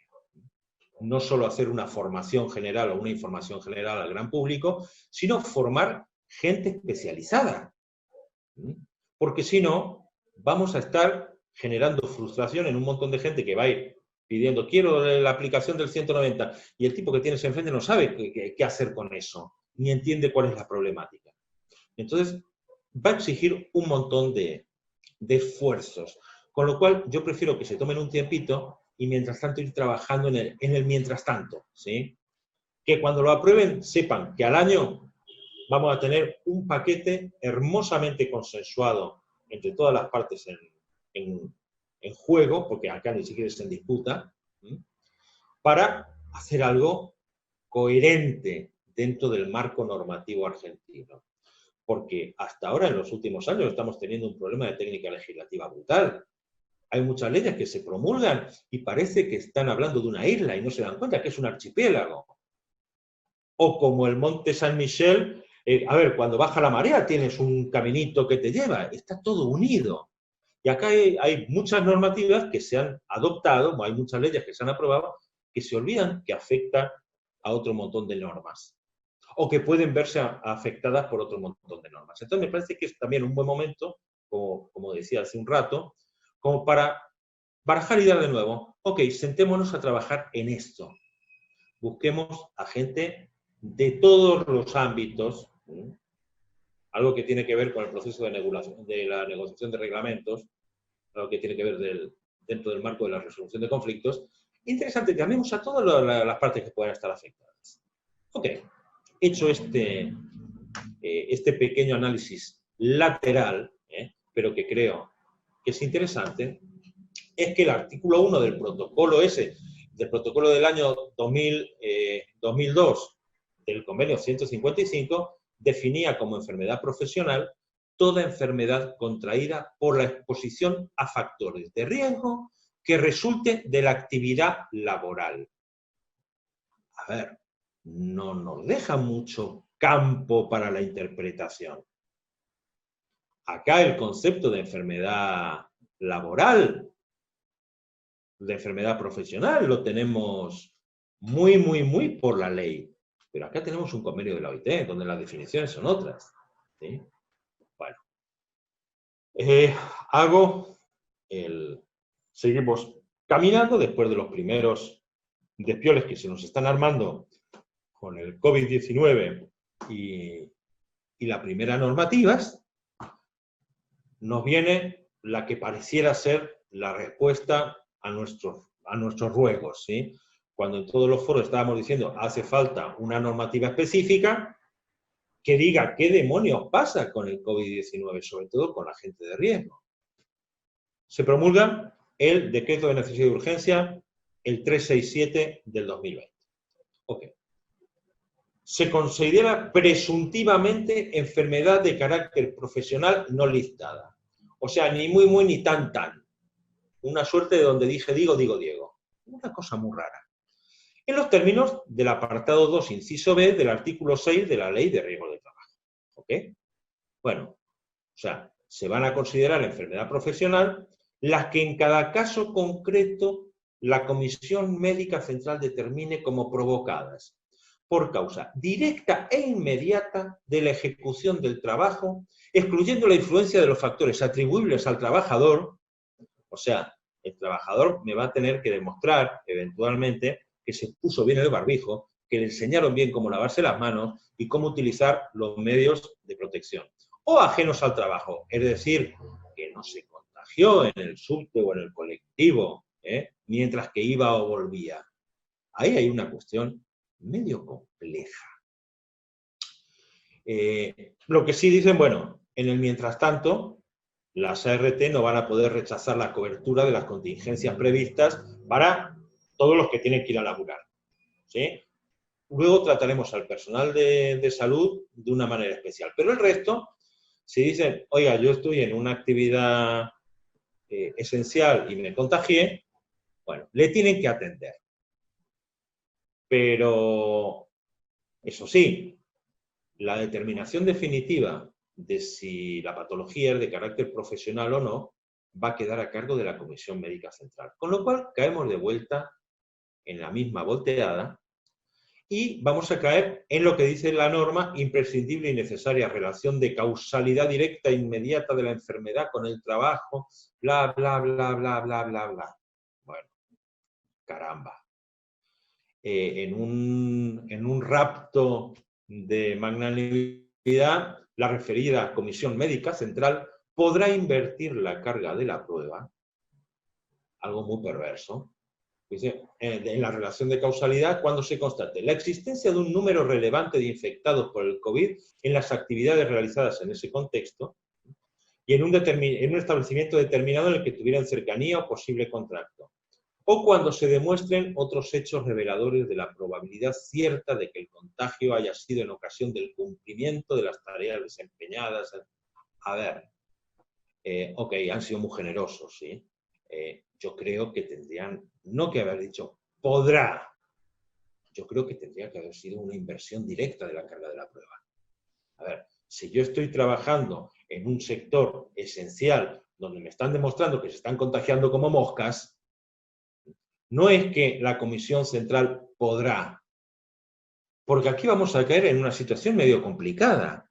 No solo hacer una formación general o una información general al gran público, sino formar gente especializada. Porque si no, vamos a estar generando frustración en un montón de gente que va a ir pidiendo, quiero la aplicación del 190, y el tipo que tienes enfrente no sabe qué hacer con eso, ni entiende cuál es la problemática. Entonces, va a exigir un montón de esfuerzos. Con lo cual, yo prefiero que se tomen un tiempito y mientras tanto ir trabajando en el mientras tanto, ¿sí? Que cuando lo aprueben sepan que al año vamos a tener un paquete hermosamente consensuado entre todas las partes en juego, porque acá ni siquiera es en disputa, ¿sí? Para hacer algo coherente dentro del marco normativo argentino. Porque hasta ahora, en los últimos años, estamos teniendo un problema de técnica legislativa brutal. Hay muchas leyes que se promulgan y parece que están hablando de una isla y no se dan cuenta que es un archipiélago. O como el Monte San Michel, a ver, cuando baja la marea tienes un caminito que te lleva, está todo unido. Y acá hay muchas normativas que se han adoptado, hay muchas leyes que se han aprobado, que se olvidan que afectan a otro montón de normas. O que pueden verse afectadas por otro montón de normas. Entonces me parece que es también un buen momento, como decía hace un rato, como para barajar ideas de nuevo. Ok, sentémonos a trabajar en esto. Busquemos a gente de todos los ámbitos, algo que tiene que ver con el proceso de la negociación de reglamentos, algo que tiene que ver dentro del marco de la resolución de conflictos. Interesante, llamemos a todas las partes que puedan estar afectadas. Ok, hecho este pequeño análisis lateral, pero que creo que es interesante, es que el artículo 1 del protocolo del protocolo del año 2002, del convenio 155, definía como enfermedad profesional toda enfermedad contraída por la exposición a factores de riesgo que resulte de la actividad laboral. A ver, no nos deja mucho campo para la interpretación. Acá el concepto de enfermedad laboral, de enfermedad profesional, lo tenemos muy, muy, muy por la ley. Pero acá tenemos un convenio de la OIT, donde las definiciones son otras, ¿sí? Bueno. Seguimos caminando después de los primeros despioles que se nos están armando con el COVID-19 y la primera normativas, nos viene la que pareciera ser la respuesta a nuestros ruegos, ¿sí? Cuando en todos los foros estábamos diciendo hace falta una normativa específica que diga qué demonios pasa con el COVID-19, sobre todo con la gente de riesgo. Se promulga el decreto de necesidad y urgencia, el 367 del 2020. Ok. Se considera presuntivamente enfermedad de carácter profesional no listada. O sea, ni muy, muy, ni tan, tan. Una suerte de donde dije digo, digo, Diego. Una cosa muy rara. En los términos del apartado 2, inciso B, del artículo 6 de la Ley de Riesgo de Trabajo. ¿Ok? Bueno, o sea, se van a considerar enfermedad profesional las que en cada caso concreto la Comisión Médica Central determine como provocadas por causa directa e inmediata de la ejecución del trabajo, excluyendo la influencia de los factores atribuibles al trabajador. O sea, el trabajador me va a tener que demostrar, eventualmente, que se puso bien el barbijo, que le enseñaron bien cómo lavarse las manos y cómo utilizar los medios de protección. O ajenos al trabajo, es decir, que no se contagió en el subte o en el colectivo, mientras que iba o volvía. Ahí hay una cuestión medio compleja. Lo que sí dicen, bueno, en el mientras tanto, las ART no van a poder rechazar la cobertura de las contingencias previstas para todos los que tienen que ir a laburar, ¿sí? Luego trataremos al personal de salud de una manera especial. Pero el resto, si dicen, oiga, yo estoy en una actividad esencial y me contagié, bueno, le tienen que atender. Pero, eso sí, la determinación definitiva de si la patología es de carácter profesional o no, va a quedar a cargo de la Comisión Médica Central. Con lo cual, caemos de vuelta en la misma volteada y vamos a caer en lo que dice la norma, imprescindible y necesaria relación de causalidad directa e inmediata de la enfermedad con el trabajo, bla, bla, bla, bla, bla, bla, bla. Bueno, caramba. En un rapto de magnanimidad, la referida Comisión Médica Central podrá invertir la carga de la prueba algo muy perverso. Dice, en la relación de causalidad, cuando se constate la existencia de un número relevante de infectados por el COVID en las actividades realizadas en ese contexto y en un establecimiento determinado en el que tuvieran cercanía o posible contacto, o cuando se demuestren otros hechos reveladores de la probabilidad cierta de que el contagio haya sido en ocasión del cumplimiento de las tareas desempeñadas. A ver, ok, han sido muy generosos, ¿sí? Yo creo que tendrían, no que haber dicho, podrá. Yo creo que tendría que haber sido una inversión directa de la carga de la prueba. A ver, si yo estoy trabajando en un sector esencial donde me están demostrando que se están contagiando como moscas, no es que la Comisión Central podrá, porque aquí vamos a caer en una situación medio complicada.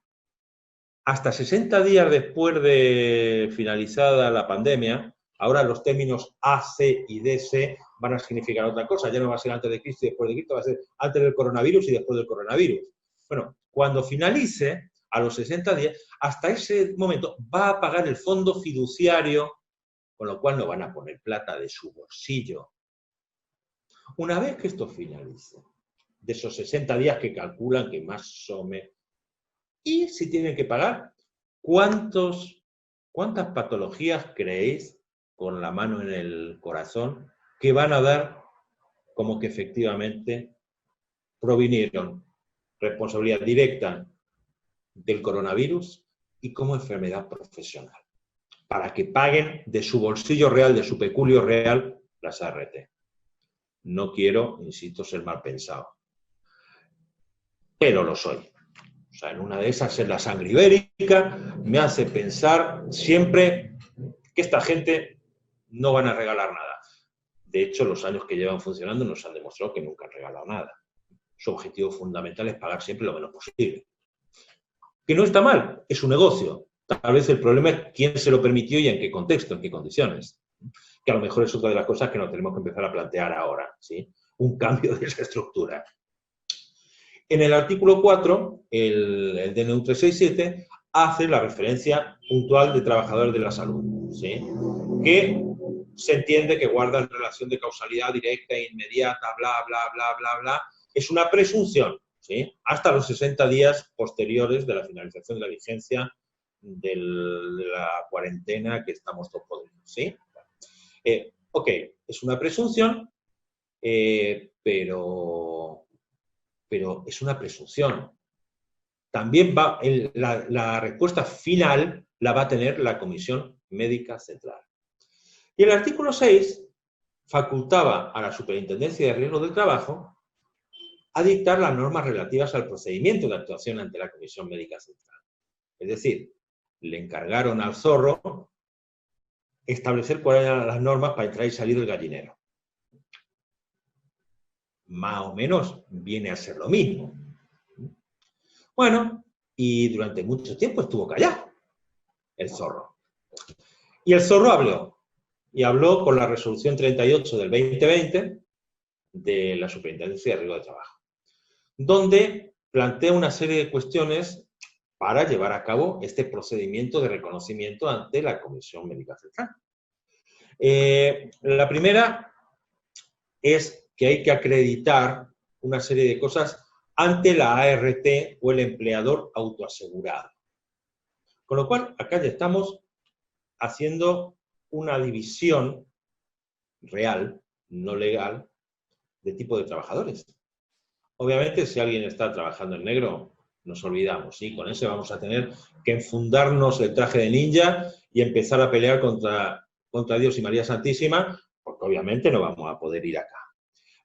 Hasta 60 días después de finalizada la pandemia, ahora los términos A, C y DC van a significar otra cosa. Ya no va a ser antes de Cristo y después de Cristo, va a ser antes del coronavirus y después del coronavirus. Bueno, cuando finalice, a los 60 días, hasta ese momento va a pagar el fondo fiduciario, con lo cual no van a poner plata de su bolsillo. Una vez que esto finalice, de esos 60 días que calculan que más o menos, y si tienen que pagar, ¿cuántas patologías creéis, con la mano en el corazón, que van a dar como que efectivamente provinieron responsabilidad directa del coronavirus y como enfermedad profesional? Para que paguen de su bolsillo real, de su peculio real, las ART. No quiero, insisto, ser mal pensado, pero lo soy. O sea, en una de esas, en la sangre ibérica, me hace pensar siempre que esta gente no van a regalar nada. De hecho, los años que llevan funcionando nos han demostrado que nunca han regalado nada. Su objetivo fundamental es pagar siempre lo menos posible. Que no está mal, es un negocio. Tal vez el problema es quién se lo permitió y en qué contexto, en qué condiciones. Que a lo mejor es otra de las cosas que nos tenemos que empezar a plantear ahora, ¿sí? Un cambio de esa estructura. En el artículo 4, el DNU 367 hace la referencia puntual de trabajadores de la salud, ¿sí? Que se entiende que guardan relación de causalidad directa e inmediata, bla, bla, bla, bla, bla. Es una presunción, ¿sí? Hasta los 60 días posteriores de la finalización de la vigencia de la cuarentena que estamos todos podridos, ¿sí? Ok, es una presunción, pero es una presunción. También la respuesta final la va a tener la Comisión Médica Central. Y el artículo 6 facultaba a la Superintendencia de Riesgos del Trabajo a dictar las normas relativas al procedimiento de actuación ante la Comisión Médica Central. Es decir, le encargaron al zorro establecer cuáles eran las normas para entrar y salir del gallinero. Más o menos viene a ser lo mismo. Bueno, y durante mucho tiempo estuvo callado el zorro. Y el zorro habló. Y habló con la resolución 38 del 2020 de la Superintendencia de Riesgos de Trabajo, donde plantea una serie de cuestiones para llevar a cabo este procedimiento de reconocimiento ante la Comisión Médica Central. La primera es que hay que acreditar una serie de cosas ante la ART o el empleador autoasegurado. Con lo cual, acá ya estamos haciendo una división real, no legal, de tipo de trabajadores. Obviamente, si alguien está trabajando en negro, nos olvidamos, ¿sí? Con ese vamos a tener que enfundarnos el traje de ninja y empezar a pelear contra Dios y María Santísima, porque obviamente no vamos a poder ir acá.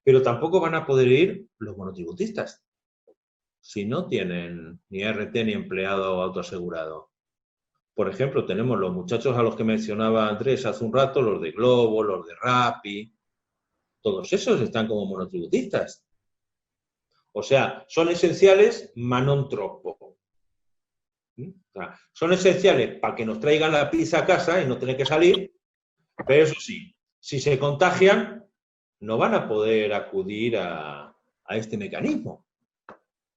Pero tampoco van a poder ir los monotributistas, si no tienen ni ART ni empleado autoasegurado. Por ejemplo, tenemos los muchachos a los que mencionaba Andrés hace un rato, los de Globo, los de Rappi, todos esos están como monotributistas. O sea, son esenciales, ma non troppo. O sea, son esenciales para que nos traigan la pizza a casa y no tener que salir, pero eso sí, si se contagian, no van a poder acudir a este mecanismo,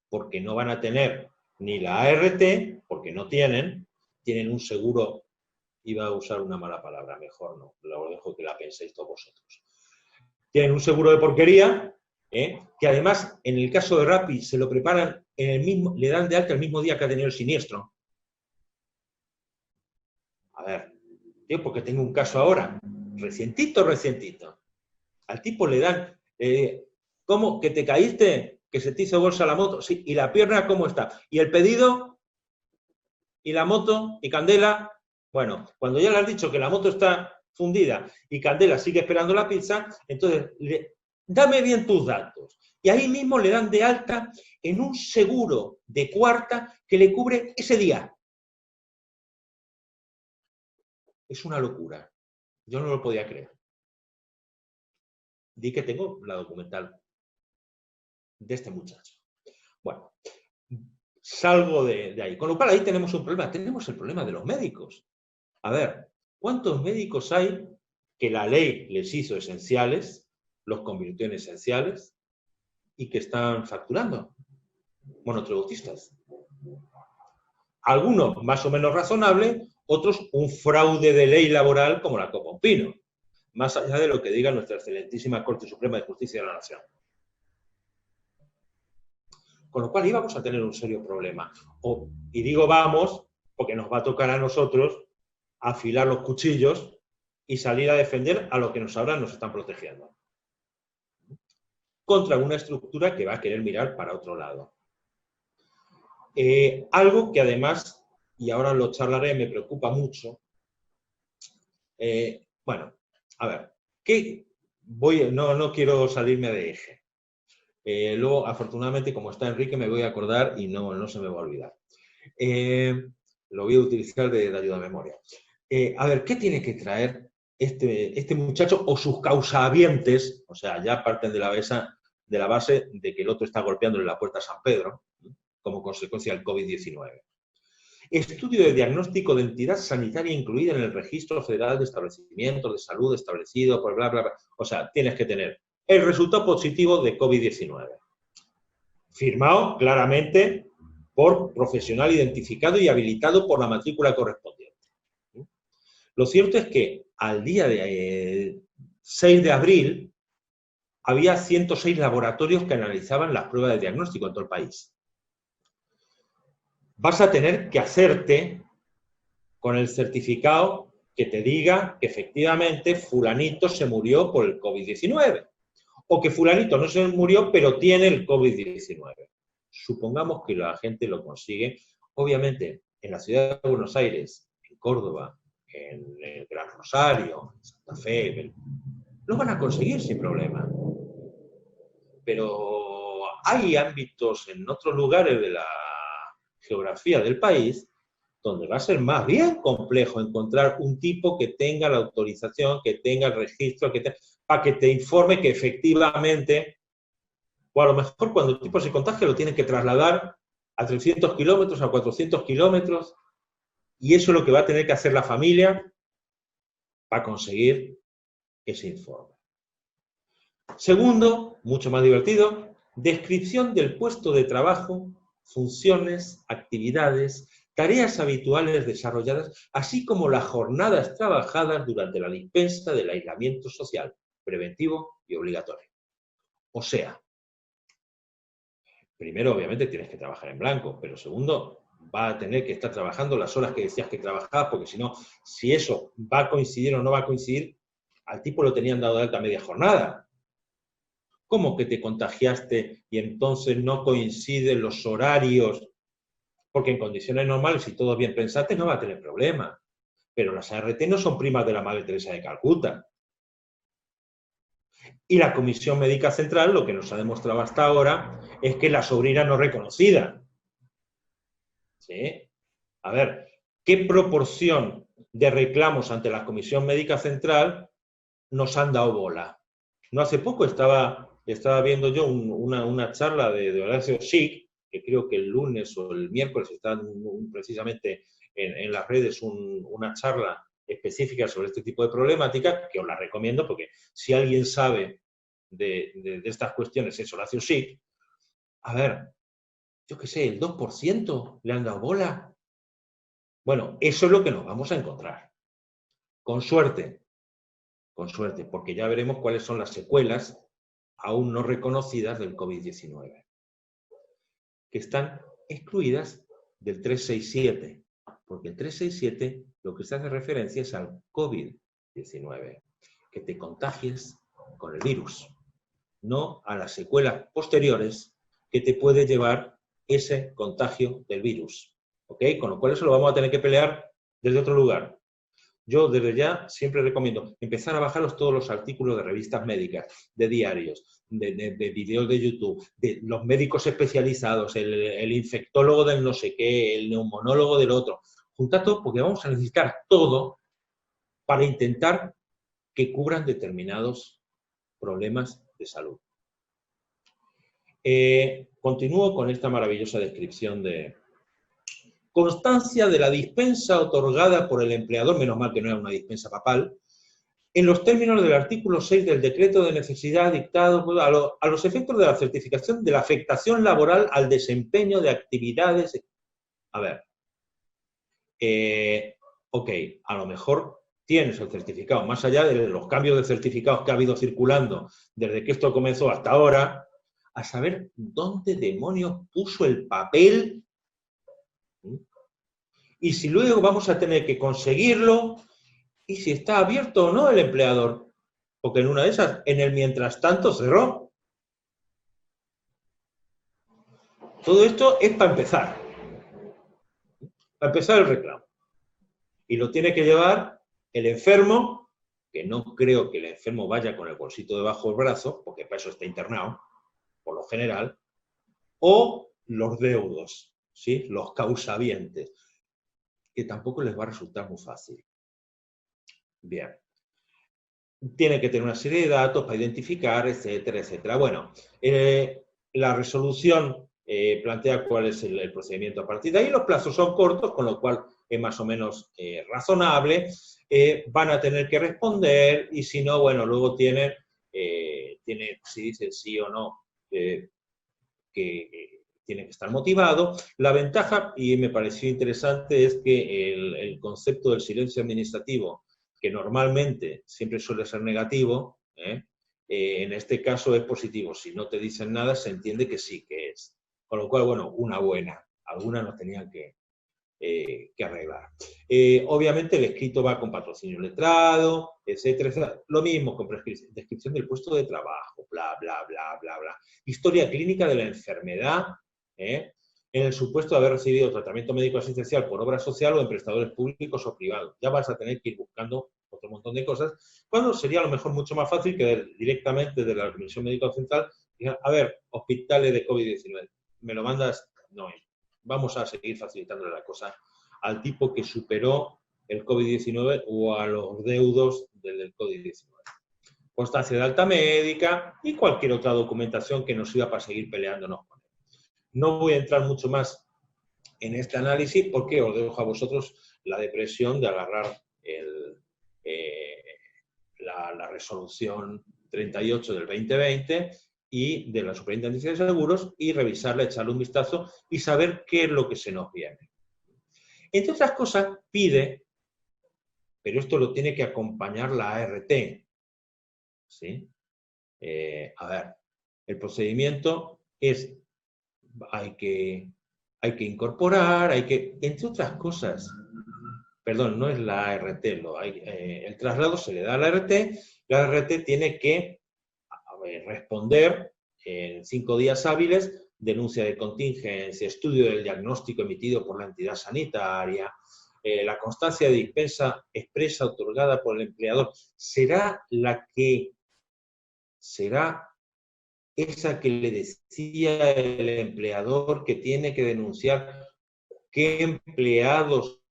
porque no van a tener ni la ART, porque no tienen un seguro iba a usar una mala palabra, mejor no, lo dejo que la penséis todos vosotros. Tienen un seguro de porquería, que además, en el caso de Rappi, se lo preparan en el mismo, le dan de alta el mismo día que ha tenido el siniestro. A ver, yo porque tengo un caso ahora, recientito. Al tipo le dan, ¿cómo? ¿Que te caíste? ¿Que se te hizo bolsa la moto? Sí, ¿y la pierna cómo está? ¿Y el pedido? ¿Y la moto? ¿Y Candela? Bueno, cuando ya le has dicho que la moto está fundida y Candela sigue esperando la pizza, entonces, dame bien tus datos. Y ahí mismo le dan de alta en un seguro de cuarta que le cubre ese día. Es una locura. Yo no lo podía creer. Di que tengo la documental de este muchacho. Bueno, salgo de ahí. Con lo cual ahí tenemos un problema. Tenemos el problema de los médicos. A ver, ¿cuántos médicos hay que la ley les hizo esenciales, los convirtió en esenciales y que están facturando? Monotributistas. Algunos más o menos razonables, otros un fraude de ley laboral como la Copa Pino, más allá de lo que diga nuestra excelentísima Corte Suprema de Justicia de la Nación. Con lo cual íbamos a tener un serio problema. Y digo vamos, porque nos va a tocar a nosotros afilar los cuchillos y salir a defender a lo que ahora nos están protegiendo. Contra una estructura que va a querer mirar para otro lado. Algo que además, y ahora lo charlaré, me preocupa mucho. Bueno, a ver, no quiero salirme de eje. Luego, afortunadamente, como está Enrique, me voy a acordar y no se me va a olvidar. Lo voy a utilizar de ayuda a memoria. A ver, ¿qué tiene que traer este muchacho o sus causahabientes? O sea, ya parten de la base de que el otro está golpeándole la puerta a San Pedro, como consecuencia del COVID-19. Estudio de diagnóstico de entidad sanitaria incluida en el Registro Federal de Establecimientos de Salud establecido por bla, bla, bla. O sea, tienes que tener el resultado positivo de COVID-19. Firmado claramente por profesional identificado y habilitado por la matrícula correspondiente. Lo cierto es que al día de 6 de abril había 106 laboratorios que analizaban las pruebas de diagnóstico en todo el país. Vas a tener que hacerte con el certificado que te diga que efectivamente fulanito se murió por el COVID-19 o que fulanito no se murió pero tiene el COVID-19. Supongamos que la gente lo consigue. Obviamente, en la ciudad de Buenos Aires, en Córdoba, en el Gran Rosario, en Santa Fe, lo van a conseguir sin problema. Pero hay ámbitos en otros lugares de la geografía del país donde va a ser más bien complejo encontrar un tipo que tenga la autorización, que tenga el registro, para que te informe que efectivamente, o a lo mejor cuando el tipo se contagia lo tienen que trasladar a 300 kilómetros, a 400 kilómetros, y eso es lo que va a tener que hacer la familia para conseguir ese informe. Segundo, mucho más divertido, descripción del puesto de trabajo, funciones, actividades, tareas habituales desarrolladas, así como las jornadas trabajadas durante la dispensa del aislamiento social, preventivo y obligatorio. O sea, primero, obviamente, tienes que trabajar en blanco, pero segundo, va a tener que estar trabajando las horas que decías que trabajabas, porque si no, si eso va a coincidir o no va a coincidir, al tipo lo tenían dado de alta media jornada. ¿Cómo que te contagiaste y entonces no coinciden los horarios? Porque en condiciones normales, si todo bien pensaste, no va a tener problema. Pero las ART no son primas de la Madre Teresa de Calcuta. Y la Comisión Médica Central, lo que nos ha demostrado hasta ahora, es que la sobrina no reconocida. ¿Sí? A ver, ¿qué proporción de reclamos ante la Comisión Médica Central nos han dado bola? No hace poco estaba viendo yo una charla de Horacio Schick, que creo que el lunes o el miércoles está precisamente en las redes una charla específica sobre este tipo de problemática, que os la recomiendo porque si alguien sabe de estas cuestiones es Horacio Schick. A ver, yo qué sé, ¿el 2% le han dado bola? Bueno, eso es lo que nos vamos a encontrar. Con suerte, porque ya veremos cuáles son las secuelas aún no reconocidas del COVID-19, que están excluidas del 367, porque el 367 lo que se hace referencia es al COVID-19, que te contagies con el virus, no a las secuelas posteriores que te puede llevar ese contagio del virus, ¿ok? Con lo cual eso lo vamos a tener que pelear desde otro lugar. Yo desde ya siempre recomiendo empezar a bajaros todos los artículos de revistas médicas, de diarios, de vídeos de YouTube, de los médicos especializados, el infectólogo del no sé qué, el neumonólogo del otro. Juntad todo porque vamos a necesitar todo para intentar que cubran determinados problemas de salud. Continúo con esta maravillosa descripción de constancia de la dispensa otorgada por el empleador, menos mal que no era una dispensa papal, en los términos del artículo 6 del decreto de necesidad dictado a los efectos de la certificación de la afectación laboral al desempeño de actividades. A ver, ok, a lo mejor tienes el certificado, más allá de los cambios de certificados que ha habido circulando desde que esto comenzó hasta ahora, a saber dónde demonios puso el papel. Y si luego vamos a tener que conseguirlo, y si está abierto o no el empleador, porque en una de esas, en el mientras tanto, cerró. Todo esto es para empezar el reclamo. Y lo tiene que llevar el enfermo, que no creo que el enfermo vaya con el bolsito debajo del brazo, porque para eso está internado, por lo general, o los deudos, ¿sí? Los causavientes, que tampoco les va a resultar muy fácil. Bien. Tiene que tener una serie de datos para identificar, etcétera, etcétera. Bueno, la resolución plantea cuál es el procedimiento a partir de ahí. Los plazos son cortos, con lo cual es más o menos razonable. Van a tener que responder y si no, bueno, luego tiene si dicen sí o no, que tiene que estar motivado. La ventaja, y me pareció interesante, es que el concepto del silencio administrativo, que normalmente siempre suele ser negativo, en este caso es positivo. Si no te dicen nada, se entiende que sí que es. Con lo cual, bueno, una buena. Algunas nos tenían que arreglar. Obviamente el escrito va con patrocinio letrado, etcétera, etcétera. Lo mismo con descripción del puesto de trabajo, bla, bla, bla, bla, bla. Historia clínica de la enfermedad, en el supuesto de haber recibido tratamiento médico asistencial por obra social o en prestadores públicos o privados. Ya vas a tener que ir buscando otro montón de cosas, cuando sería a lo mejor mucho más fácil que directamente de la Comisión Médica Central, digan, a ver, hospitales de COVID-19, ¿me lo mandas? No, vamos a seguir facilitándole la cosa al tipo que superó el COVID-19 o a los deudos del COVID-19. Constancia de alta médica y cualquier otra documentación que nos sirva para seguir peleándonos con él. No voy a entrar mucho más en este análisis porque os dejo a vosotros la depresión de agarrar la resolución 38 del 2020 y de la Superintendencia de Seguros y revisarla, echarle un vistazo y saber qué es lo que se nos viene. Entre otras cosas, pide, pero esto lo tiene que acompañar la ART, ¿sí? A ver, el procedimiento es, hay que incorporar, entre otras cosas, perdón, no es la ART, el traslado se le da a la ART tiene que responder en 5 días hábiles, denuncia de contingencia, estudio del diagnóstico emitido por la entidad sanitaria, la constancia de dispensa expresa otorgada por el empleador, será esa que le decía el empleador que tiene que denunciar qué empleados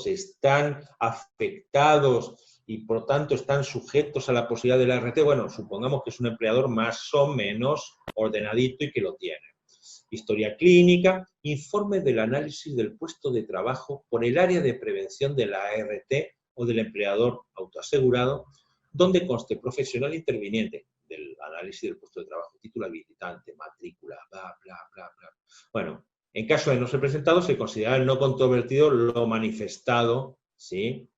están afectados y por tanto están sujetos a la posibilidad de la ART. Bueno, supongamos que es un empleador más o menos ordenadito y que lo tiene. Historia clínica, informe del análisis del puesto de trabajo por el área de prevención de la ART o del empleador autoasegurado, donde conste profesional interviniente del análisis del puesto de trabajo, título habilitante, matrícula, bla, bla, bla, bla. Bueno, en caso de no ser presentado, se considera el no controvertido lo manifestado, ¿sí?,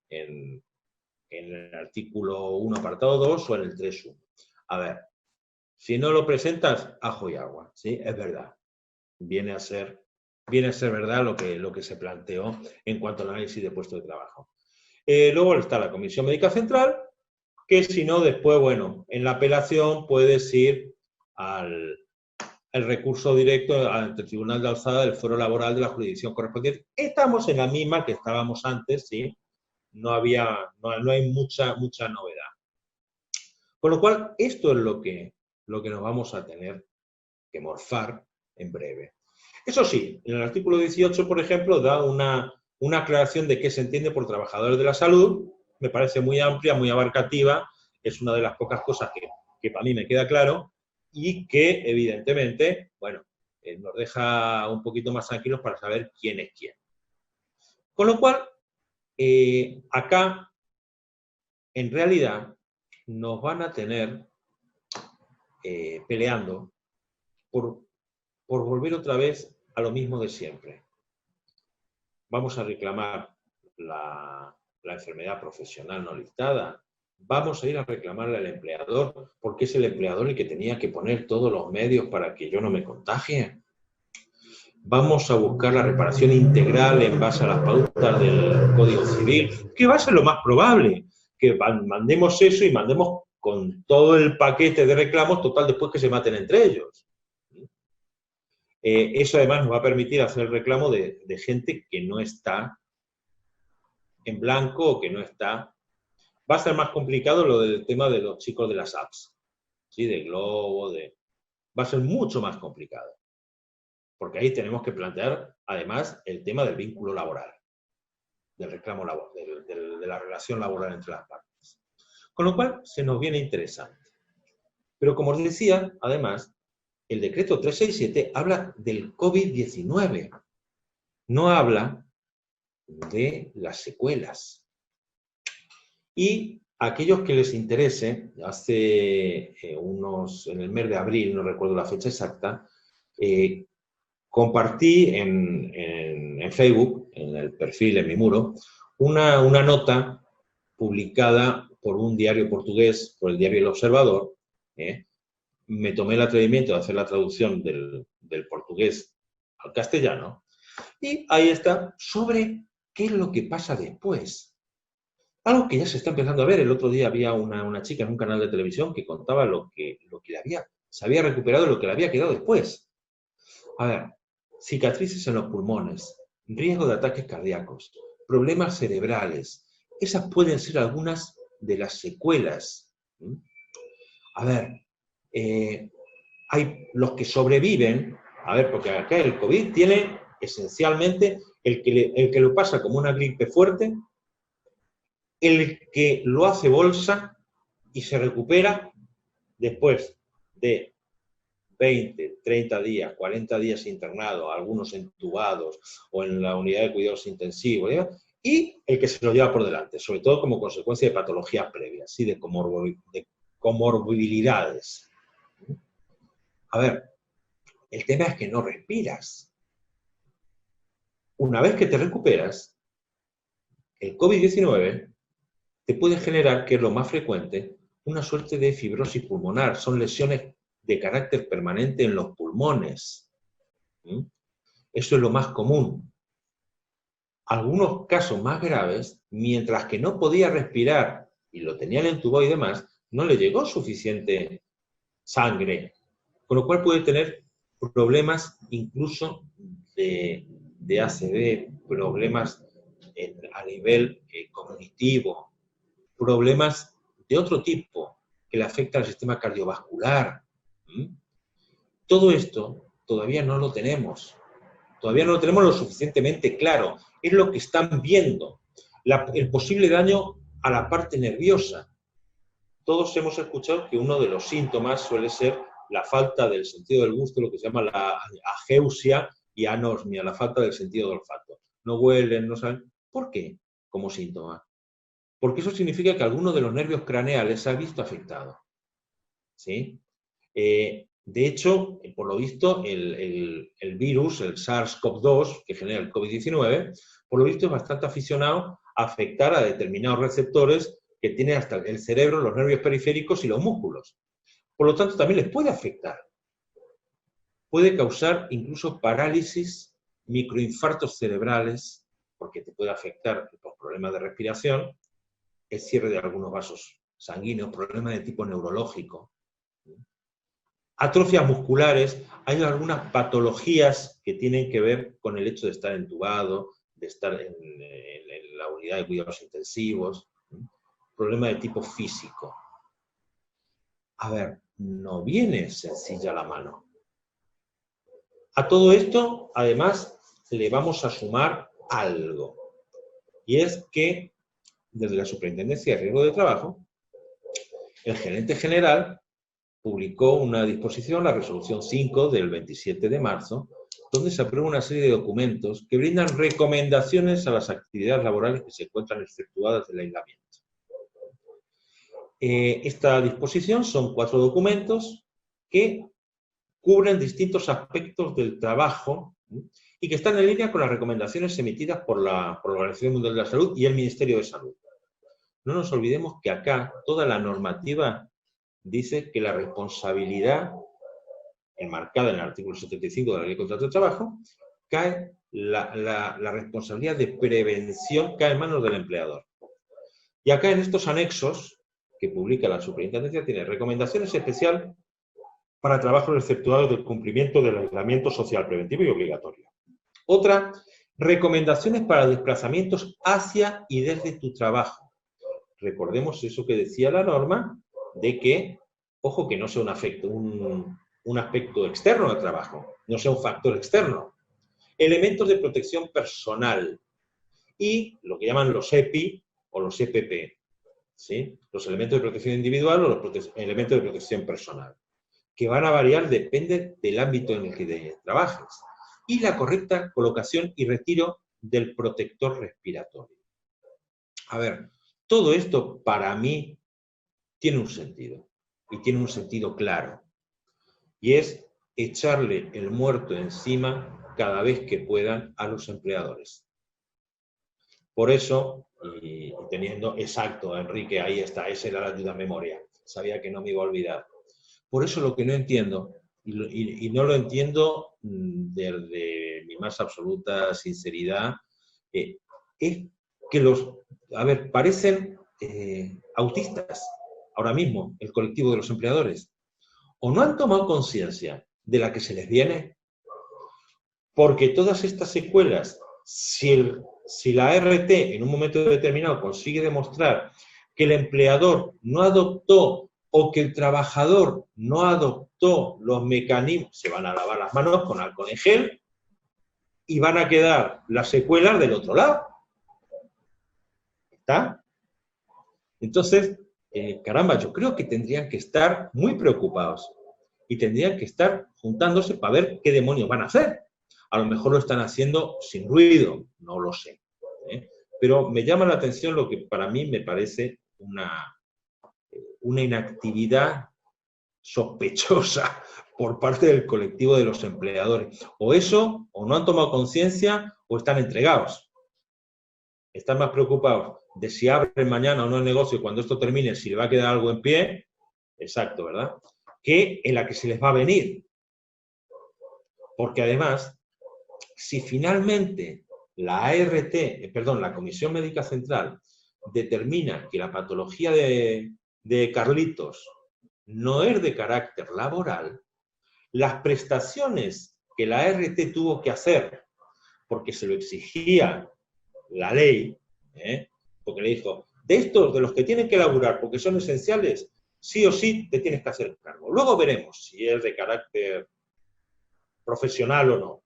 en el artículo 1, apartado 2 o en el 3.1. A ver, si no lo presentas, ajo y agua, ¿sí? Es verdad. Viene a ser verdad lo que se planteó en cuanto al análisis de puesto de trabajo. Luego está la Comisión Médica Central, que si no, después, bueno, en la apelación puedes ir al recurso directo ante el Tribunal de Alzada del Foro Laboral de la jurisdicción correspondiente. Estamos en la misma que estábamos antes, ¿sí? No hay mucha novedad. Con lo cual, esto es lo que nos vamos a tener que morfar en breve. Eso sí, en el artículo 18, por ejemplo, da una aclaración de qué se entiende por trabajadores de la salud. Me parece muy amplia, muy abarcativa. Es una de las pocas cosas que para mí me queda claro y que, evidentemente, bueno, nos deja un poquito más tranquilos para saber quién es quién. Con lo cual, acá, en realidad, nos van a tener peleando por volver otra vez a lo mismo de siempre. Vamos a reclamar la enfermedad profesional no listada. Vamos a ir a reclamarle al empleador porque es el empleador el que tenía que poner todos los medios para que yo no me contagie. Vamos a buscar la reparación integral en base a las pautas del Código Civil, que va a ser lo más probable, que mandemos eso y mandemos con todo el paquete de reclamos, total, después que se maten entre ellos. Eso además nos va a permitir hacer el reclamo de gente que no está en blanco o que no está. Va a ser más complicado lo del tema de los chicos de las apps, ¿sí? De Globo, va a ser mucho más complicado. Porque ahí tenemos que plantear, además, el tema del vínculo laboral, del reclamo laboral, de la relación laboral entre las partes. Con lo cual, se nos viene interesante. Pero como os decía, además, el decreto 367 habla del COVID-19. No habla de las secuelas. Y a aquellos que les interese, en el mes de abril, no recuerdo la fecha exacta, compartí en Facebook, en el perfil, en mi muro, una nota publicada por un diario portugués, por el diario El Observador. Me tomé el atrevimiento de hacer la traducción del portugués al castellano, y ahí está, sobre qué es lo que pasa después. Algo que ya se está empezando a ver. El otro día había una chica en un canal de televisión que contaba lo que se había recuperado y lo que le había quedado después. A ver, cicatrices en los pulmones, riesgo de ataques cardíacos, problemas cerebrales. Esas pueden ser algunas de las secuelas. A ver, hay los que sobreviven, porque acá el COVID tiene esencialmente el que lo pasa como una gripe fuerte, el que lo hace bolsa y se recupera después de 20, 30 días, 40 días internado, algunos entubados o en la unidad de cuidados intensivos, ¿ya? Y el que se lo lleva por delante, sobre todo como consecuencia de patologías previas, ¿sí? de comorbilidades. A ver, el tema es que no respiras. Una vez que te recuperas, el COVID-19 te puede generar, que es lo más frecuente, una suerte de fibrosis pulmonar. Son lesiones de carácter permanente en los pulmones. Eso es lo más común. Algunos casos más graves, mientras que no podía respirar y lo tenían entubado y demás, no le llegó suficiente sangre, con lo cual puede tener problemas incluso de ACV, problemas a nivel cognitivo, problemas de otro tipo que le afectan al sistema cardiovascular. Todo esto todavía no lo tenemos. Todavía no lo tenemos lo suficientemente claro. Es lo que están viendo. El posible daño a la parte nerviosa. Todos hemos escuchado que uno de los síntomas suele ser la falta del sentido del gusto, lo que se llama la ageusia y anosmia, la falta del sentido del olfato. No huelen, no saben. ¿Por qué? Como síntoma. Porque eso significa que alguno de los nervios craneales se ha visto afectado. ¿Sí? De hecho, por lo visto, el virus, el SARS-CoV-2, que genera el COVID-19, por lo visto es bastante aficionado a afectar a determinados receptores que tiene hasta el cerebro, los nervios periféricos y los músculos. Por lo tanto, también les puede afectar. Puede causar incluso parálisis, microinfartos cerebrales, porque te puede afectar por problemas de respiración, el cierre de algunos vasos sanguíneos, problemas de tipo neurológico, atrofias musculares. Hay algunas patologías que tienen que ver con el hecho de estar entubado, de estar en la unidad de cuidados intensivos, problema de tipo físico. A ver, no viene sencilla la mano. A todo esto, además, le vamos a sumar algo, y es que desde la Superintendencia de Riesgo de Trabajo, el gerente general publicó una disposición, la resolución 5 del 27 de marzo, donde se aprueba una serie de documentos que brindan recomendaciones a las actividades laborales que se encuentran exceptuadas del aislamiento. Esta disposición son 4 documentos que cubren distintos aspectos del trabajo y que están en línea con las recomendaciones emitidas por la Organización Mundial de la Salud y el Ministerio de Salud. No nos olvidemos que acá toda la normativa dice que la responsabilidad, enmarcada en el artículo 75 de la Ley de Contratos de Trabajo, cae la responsabilidad de prevención cae en manos del empleador. Y acá en estos anexos que publica la Superintendencia tiene recomendaciones especiales para trabajos exceptuados del cumplimiento del aislamiento social preventivo y obligatorio. Otra, recomendaciones para desplazamientos hacia y desde tu trabajo. Recordemos eso que decía la norma, de que, ojo, que no sea un aspecto externo al trabajo, no sea un factor externo. Elementos de protección personal y lo que llaman los EPI o los EPP, ¿sí? Los elementos de protección individual o los elementos de protección personal, que van a variar, depende del ámbito en el que trabajes. Y la correcta colocación y retiro del protector respiratorio. A ver, todo esto para mí tiene un sentido, y tiene un sentido claro, y es echarle el muerto encima cada vez que puedan a los empleadores. Por eso, y teniendo exacto, Enrique, ahí está, esa era la ayuda a memoria, sabía que no me iba a olvidar. Por eso lo que no entiendo, y no lo entiendo desde mi más absoluta sinceridad, es que parecen autistas ahora mismo, el colectivo de los empleadores. O no han tomado conciencia de la que se les viene, porque todas estas secuelas, si la ART en un momento determinado consigue demostrar que el empleador no adoptó o que el trabajador no adoptó los mecanismos, se van a lavar las manos con alcohol en gel y van a quedar las secuelas del otro lado. ¿Está? Entonces, caramba, yo creo que tendrían que estar muy preocupados y tendrían que estar juntándose para ver qué demonios van a hacer. A lo mejor lo están haciendo sin ruido, no lo sé. Pero me llama la atención lo que para mí me parece una inactividad sospechosa por parte del colectivo de los empleadores. O eso, o no han tomado conciencia, o están entregados. Están más preocupados de si abren mañana o no el negocio, cuando esto termine, si le va a quedar algo en pie, exacto, ¿verdad?, que en la que se les va a venir. Porque además, si finalmente la Comisión Médica Central determina que la patología de Carlitos no es de carácter laboral, las prestaciones que la ART tuvo que hacer, porque se lo exigía la ley, porque le dijo, de los que tienen que laburar porque son esenciales, sí o sí te tienes que hacer cargo. Luego veremos si es de carácter profesional o no.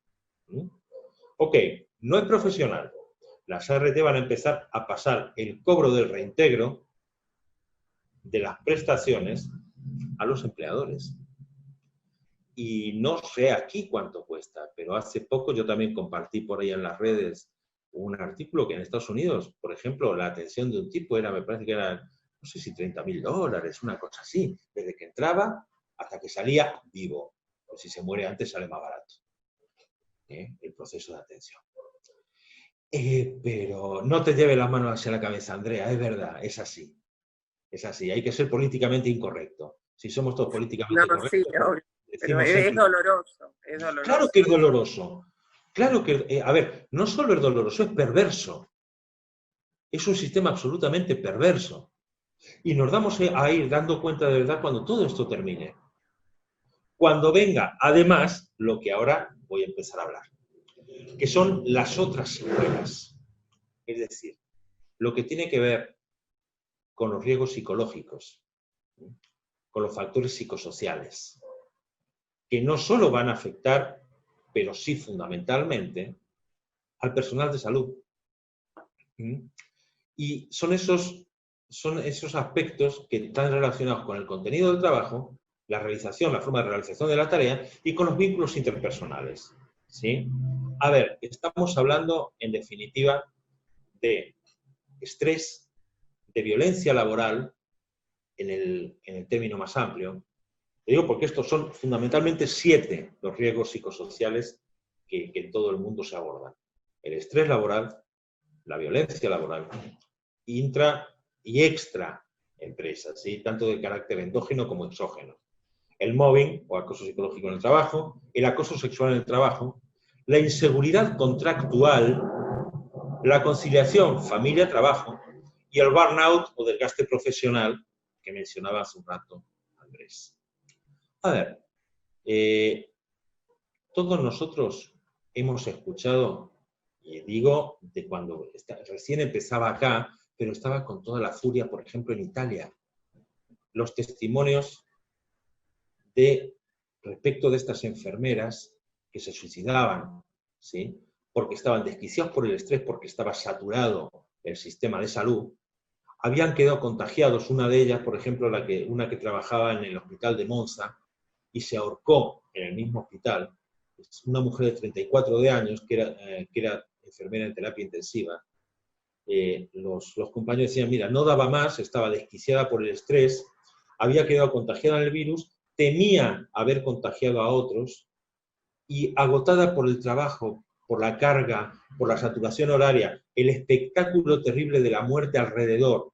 Ok, no es profesional. Las ART van a empezar a pasar el cobro del reintegro de las prestaciones a los empleadores. Y no sé aquí cuánto cuesta, pero hace poco yo también compartí por ahí en las redes un artículo que en Estados Unidos, por ejemplo, la atención de un tipo me parece que era, no sé si $30.000, una cosa así, desde que entraba hasta que salía vivo. Pues si se muere antes sale más barato el proceso de atención. Pero no te lleve las manos hacia la cabeza, Andrea, es verdad, es así. Es así, hay que ser políticamente incorrecto. Si somos todos políticamente No, sí, correctos, obvio, pero decimos es siempre... doloroso, es Claro doloroso. que es doloroso. Claro que, a ver, no solo es doloroso, es perverso. Es un sistema absolutamente perverso. Y nos vamos a ir dando cuenta de verdad cuando todo esto termine. Cuando venga, además, lo que ahora voy a empezar a hablar, que son las otras secuelas. Es decir, lo que tiene que ver con los riesgos psicológicos, con los factores psicosociales, que no solo van a afectar, pero sí fundamentalmente, al personal de salud. Y son esos aspectos que están relacionados con el contenido del trabajo, la realización, la forma de realización de la tarea y con los vínculos interpersonales. ¿Sí? A ver, estamos hablando, en definitiva, de estrés, de violencia laboral, en el término más amplio. Te digo porque estos son fundamentalmente 7 los riesgos psicosociales que en todo el mundo se abordan. El estrés laboral, la violencia laboral, intra y extra empresas, ¿sí? Tanto de carácter endógeno como exógeno. El mobbing o acoso psicológico en el trabajo, el acoso sexual en el trabajo, la inseguridad contractual, la conciliación familia-trabajo y el burnout o desgaste profesional que mencionaba hace un rato Andrés. A ver, todos nosotros hemos escuchado, y digo de cuando recién empezaba acá, pero estaba con toda la furia, por ejemplo, en Italia, los testimonios respecto de estas enfermeras que se suicidaban, ¿sí? Porque estaban desquiciados por el estrés, porque estaba saturado el sistema de salud, habían quedado contagiados, una de ellas, por ejemplo, una que trabajaba en el hospital de Monza y se ahorcó en el mismo hospital, una mujer de 34 años que era enfermera en terapia intensiva. Los compañeros decían, mira, no daba más, estaba desquiciada por el estrés, había quedado contagiada en el virus, temía haber contagiado a otros y agotada por el trabajo, por la carga, por la saturación horaria, el espectáculo terrible de la muerte alrededor,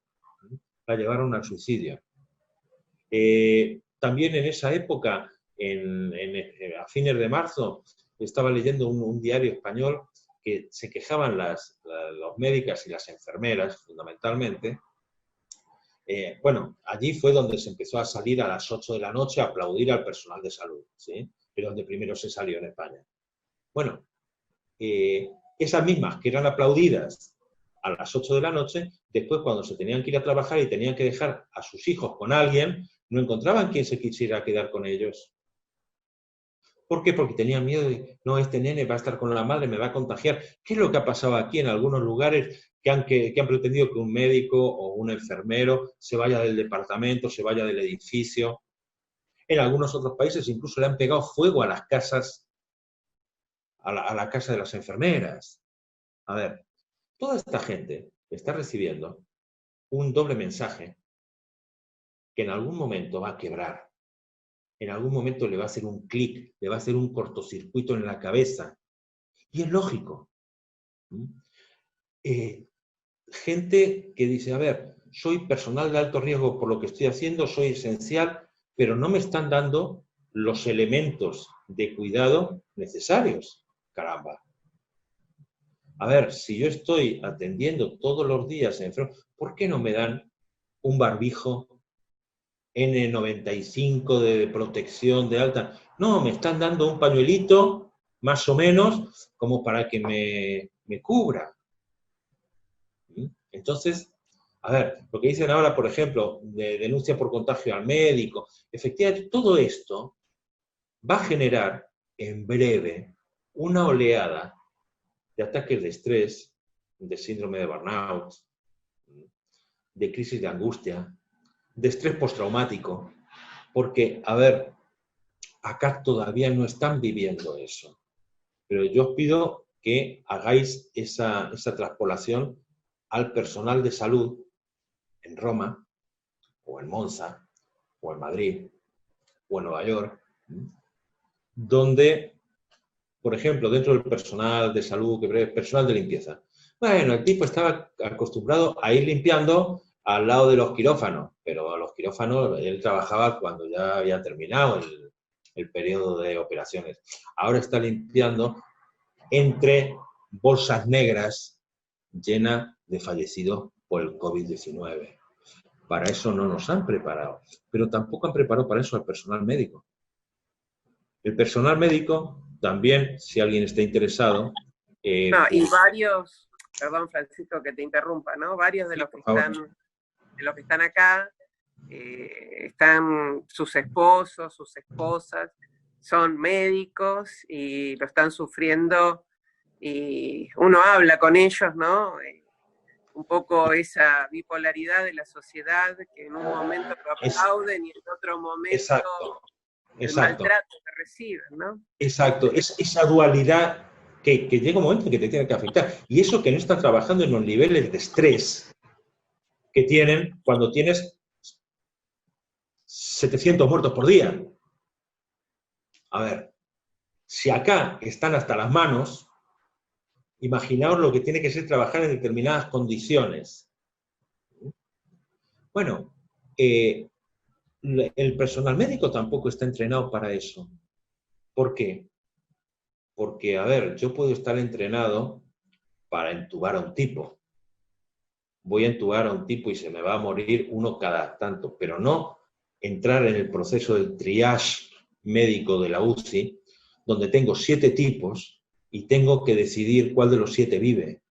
la llevaron al suicidio. También en esa época, a fines de marzo, estaba leyendo un diario español que se quejaban los médicos y las enfermeras, fundamentalmente. Bueno, allí fue donde se empezó a salir a las 8 de la noche a aplaudir al personal de salud, ¿sí? Pero donde primero se salió en España. Bueno, esas mismas que eran aplaudidas a las 8 de la noche, después cuando se tenían que ir a trabajar y tenían que dejar a sus hijos con alguien, no encontraban quien se quisiera quedar con ellos. ¿Por qué? Porque tenían miedo de, no, este nene va a estar con la madre, me va a contagiar. ¿Qué es lo que ha pasado aquí en algunos lugares que han pretendido que un médico o un enfermero se vaya del departamento, se vaya del edificio? En algunos otros países incluso le han pegado fuego a las casas, a la casa de las enfermeras. A ver, toda esta gente está recibiendo un doble mensaje que en algún momento va a quebrar. En algún momento le va a hacer un clic, le va a hacer un cortocircuito en la cabeza. Y es lógico. Gente que dice, a ver, soy personal de alto riesgo por lo que estoy haciendo, soy esencial, pero no me están dando los elementos de cuidado necesarios. Caramba. A ver, si yo estoy atendiendo todos los días enfermo, ¿por qué no me dan un barbijo N95 de protección de alta? No, me están dando un pañuelito, más o menos, como para que me cubra. Entonces, a ver, lo que dicen ahora, por ejemplo, de denuncia por contagio al médico, efectivamente, todo esto va a generar en breve una oleada de ataques de estrés, de síndrome de burnout, de crisis de angustia, de estrés postraumático, porque, a ver, acá todavía no están viviendo eso. Pero yo os pido que hagáis esa traspolación al personal de salud en Roma, o en Monza, o en Madrid, o en Nueva York, donde, por ejemplo, dentro del personal de salud, personal de limpieza, bueno, el tipo estaba acostumbrado a ir limpiando al lado de los quirófanos, pero los quirófanos él trabajaba cuando ya había terminado el periodo de operaciones. Ahora está limpiando entre bolsas negras llenas de fallecidos por el COVID-19. Para eso no nos han preparado, pero tampoco han preparado para eso al personal médico. El personal médico también, si alguien está interesado... y varios, perdón Francisco que te interrumpa, ¿no? Varios de los que están acá, están sus esposos, sus esposas, son médicos y lo están sufriendo, y uno habla con ellos, ¿no? Un poco esa bipolaridad de la sociedad, que en un momento lo aplauden y en otro momento el maltrato que reciben, ¿no? Exacto, es esa dualidad que llega un momento en que te tiene que afectar. Y eso que no están trabajando en los niveles de estrés que tienen cuando tienes 700 muertos por día. A ver, si acá están hasta las manos, imaginaos lo que tiene que ser trabajar en determinadas condiciones. Bueno, el personal médico tampoco está entrenado para eso. ¿Por qué? Porque, a ver, yo puedo estar entrenado para entubar a un tipo. Voy a entubar a un tipo y se me va a morir uno cada tanto, pero no entrar en el proceso del triage médico de la UCI, donde tengo 7 tipos y tengo que decidir cuál de los 7 vive,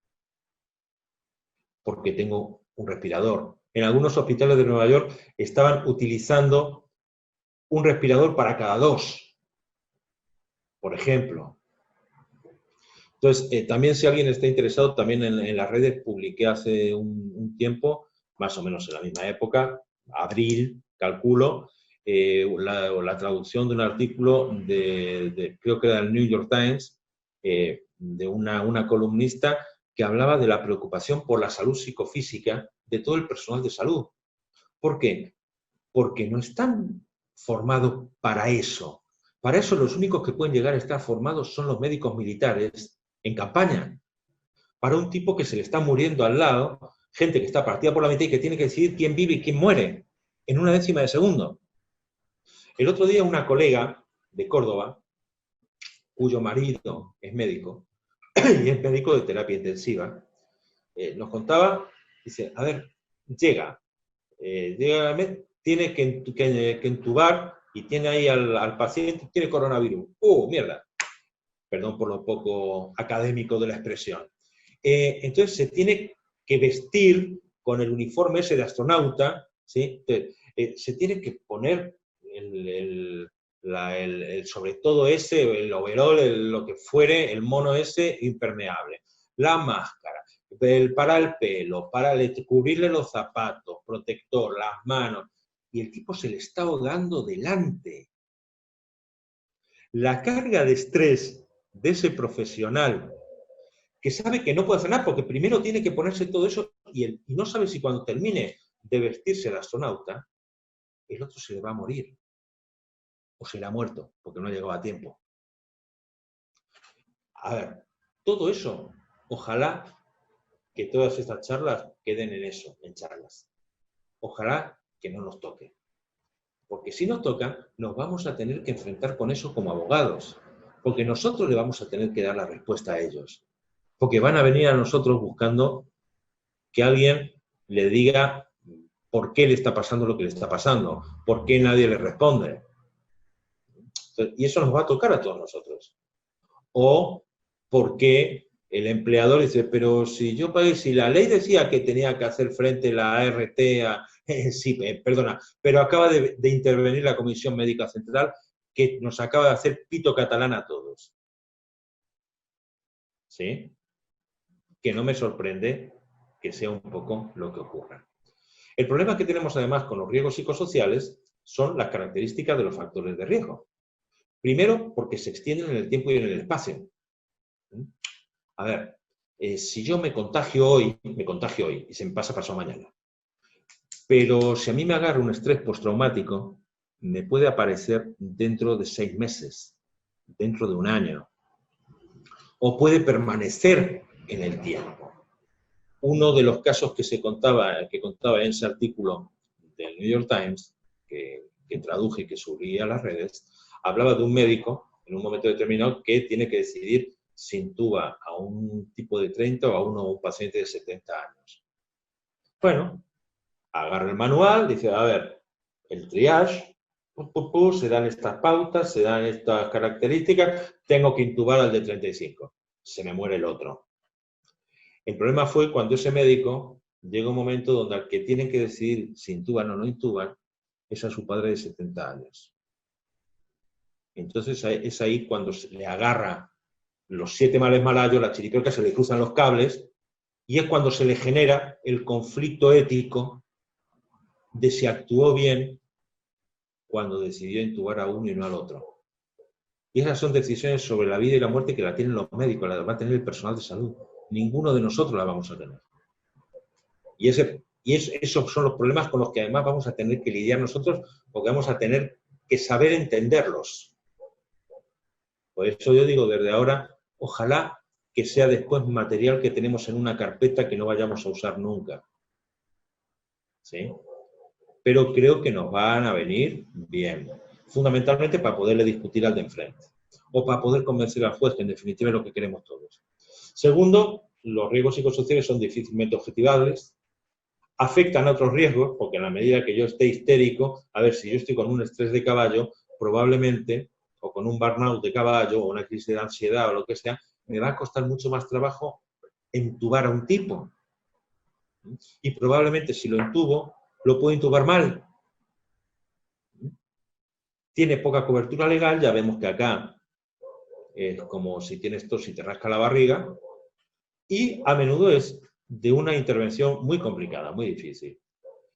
porque tengo un respirador. En algunos hospitales de Nueva York estaban utilizando un respirador para cada 2, por ejemplo. Entonces, también si alguien está interesado, también en las redes publiqué hace un tiempo, más o menos en la misma época, abril, calculo, la traducción de un artículo creo que era del New York Times, de una columnista que hablaba de la preocupación por la salud psicofísica de todo el personal de salud. ¿Por qué? Porque no están formados para eso. Para eso los únicos que pueden llegar a estar formados son los médicos militares en campaña. Para un tipo que se le está muriendo al lado, gente que está partida por la mitad y que tiene que decidir quién vive y quién muere en una décima de segundo. El otro día una colega de Córdoba, cuyo marido es médico, y es médico de terapia intensiva, nos contaba, dice, a ver, tiene que entubar y tiene ahí al paciente, tiene coronavirus. Mierda! Perdón por lo poco académico de la expresión. Entonces se tiene que vestir con el uniforme ese de astronauta, ¿sí? Se tiene que poner sobre todo ese, el overol, lo que fuere, el mono ese impermeable, la máscara, para el pelo, para cubrirle los zapatos, protector, las manos, y el tipo se le está ahogando delante. La carga de estrés de ese profesional que sabe que no puede hacer nada porque primero tiene que ponerse todo eso y no sabe si cuando termine de vestirse el astronauta, el otro se le va a morir o será muerto porque no ha llegado a tiempo. A ver, todo eso, ojalá que todas estas charlas queden en eso, en charlas. Ojalá que no nos toque. Porque si nos toca, nos vamos a tener que enfrentar con eso como abogados. Porque nosotros le vamos a tener que dar la respuesta a ellos. Porque van a venir a nosotros buscando que alguien le diga por qué le está pasando lo que le está pasando, por qué nadie le responde. Y eso nos va a tocar a todos nosotros. O por qué el empleador dice, pero si la ley decía que tenía que hacer frente la ART perdona, pero acaba de intervenir la Comisión Médica Central que nos acaba de hacer pito catalán a todos. ¿Sí? Que no me sorprende que sea un poco lo que ocurra. El problema que tenemos además con los riesgos psicosociales son las características de los factores de riesgo. Primero, porque se extienden en el tiempo y en el espacio. A ver, si yo me contagio hoy y se me pasa pasado mañana. Pero si a mí me agarra un estrés postraumático, me puede aparecer dentro de 6 meses, dentro de un año, o puede permanecer en el tiempo. uno de los casos que contaba en ese artículo del New York Times, que traduje y que subí a las redes, hablaba de un médico en un momento determinado que tiene que decidir si intuba a un tipo de 30 o a un paciente de 70 años. Bueno, agarra el manual, dice, a ver, el triage, se dan estas pautas, se dan estas características, tengo que intubar al de 35, se me muere el otro. El problema fue cuando ese médico llega un momento donde al que tienen que decidir si intuban o no intuban es a su padre de 70 años. Entonces es ahí cuando se le agarra los 7 males malayos, la chiripiorca, se le cruzan los cables, y es cuando se le genera el conflicto ético de si actuó bien cuando decidió intubar a uno y no al otro. Y esas son decisiones sobre la vida y la muerte que la tienen los médicos, la va a tener el personal de salud. Ninguno de nosotros la vamos a tener. Y esos son los problemas con los que además vamos a tener que lidiar nosotros, porque vamos a tener que saber entenderlos. Por eso yo digo desde ahora, ojalá que sea después material que tenemos en una carpeta que no vayamos a usar nunca. ¿Sí? Pero creo que nos van a venir bien. Fundamentalmente para poderle discutir al de enfrente. O para poder convencer al juez, que en definitiva es lo que queremos todos. Segundo, los riesgos psicosociales son difícilmente objetivables. Afectan a otros riesgos, porque en la medida que yo esté histérico, a ver, si yo estoy con un estrés de caballo, probablemente, o con un burnout de caballo, o una crisis de ansiedad, o lo que sea, me va a costar mucho más trabajo entubar a un tipo. Y probablemente si lo intubo, lo puedo intubar mal. Tiene poca cobertura legal, ya vemos que acá es como si tienes tos y te rasca la barriga, y a menudo es de una intervención muy complicada, muy difícil.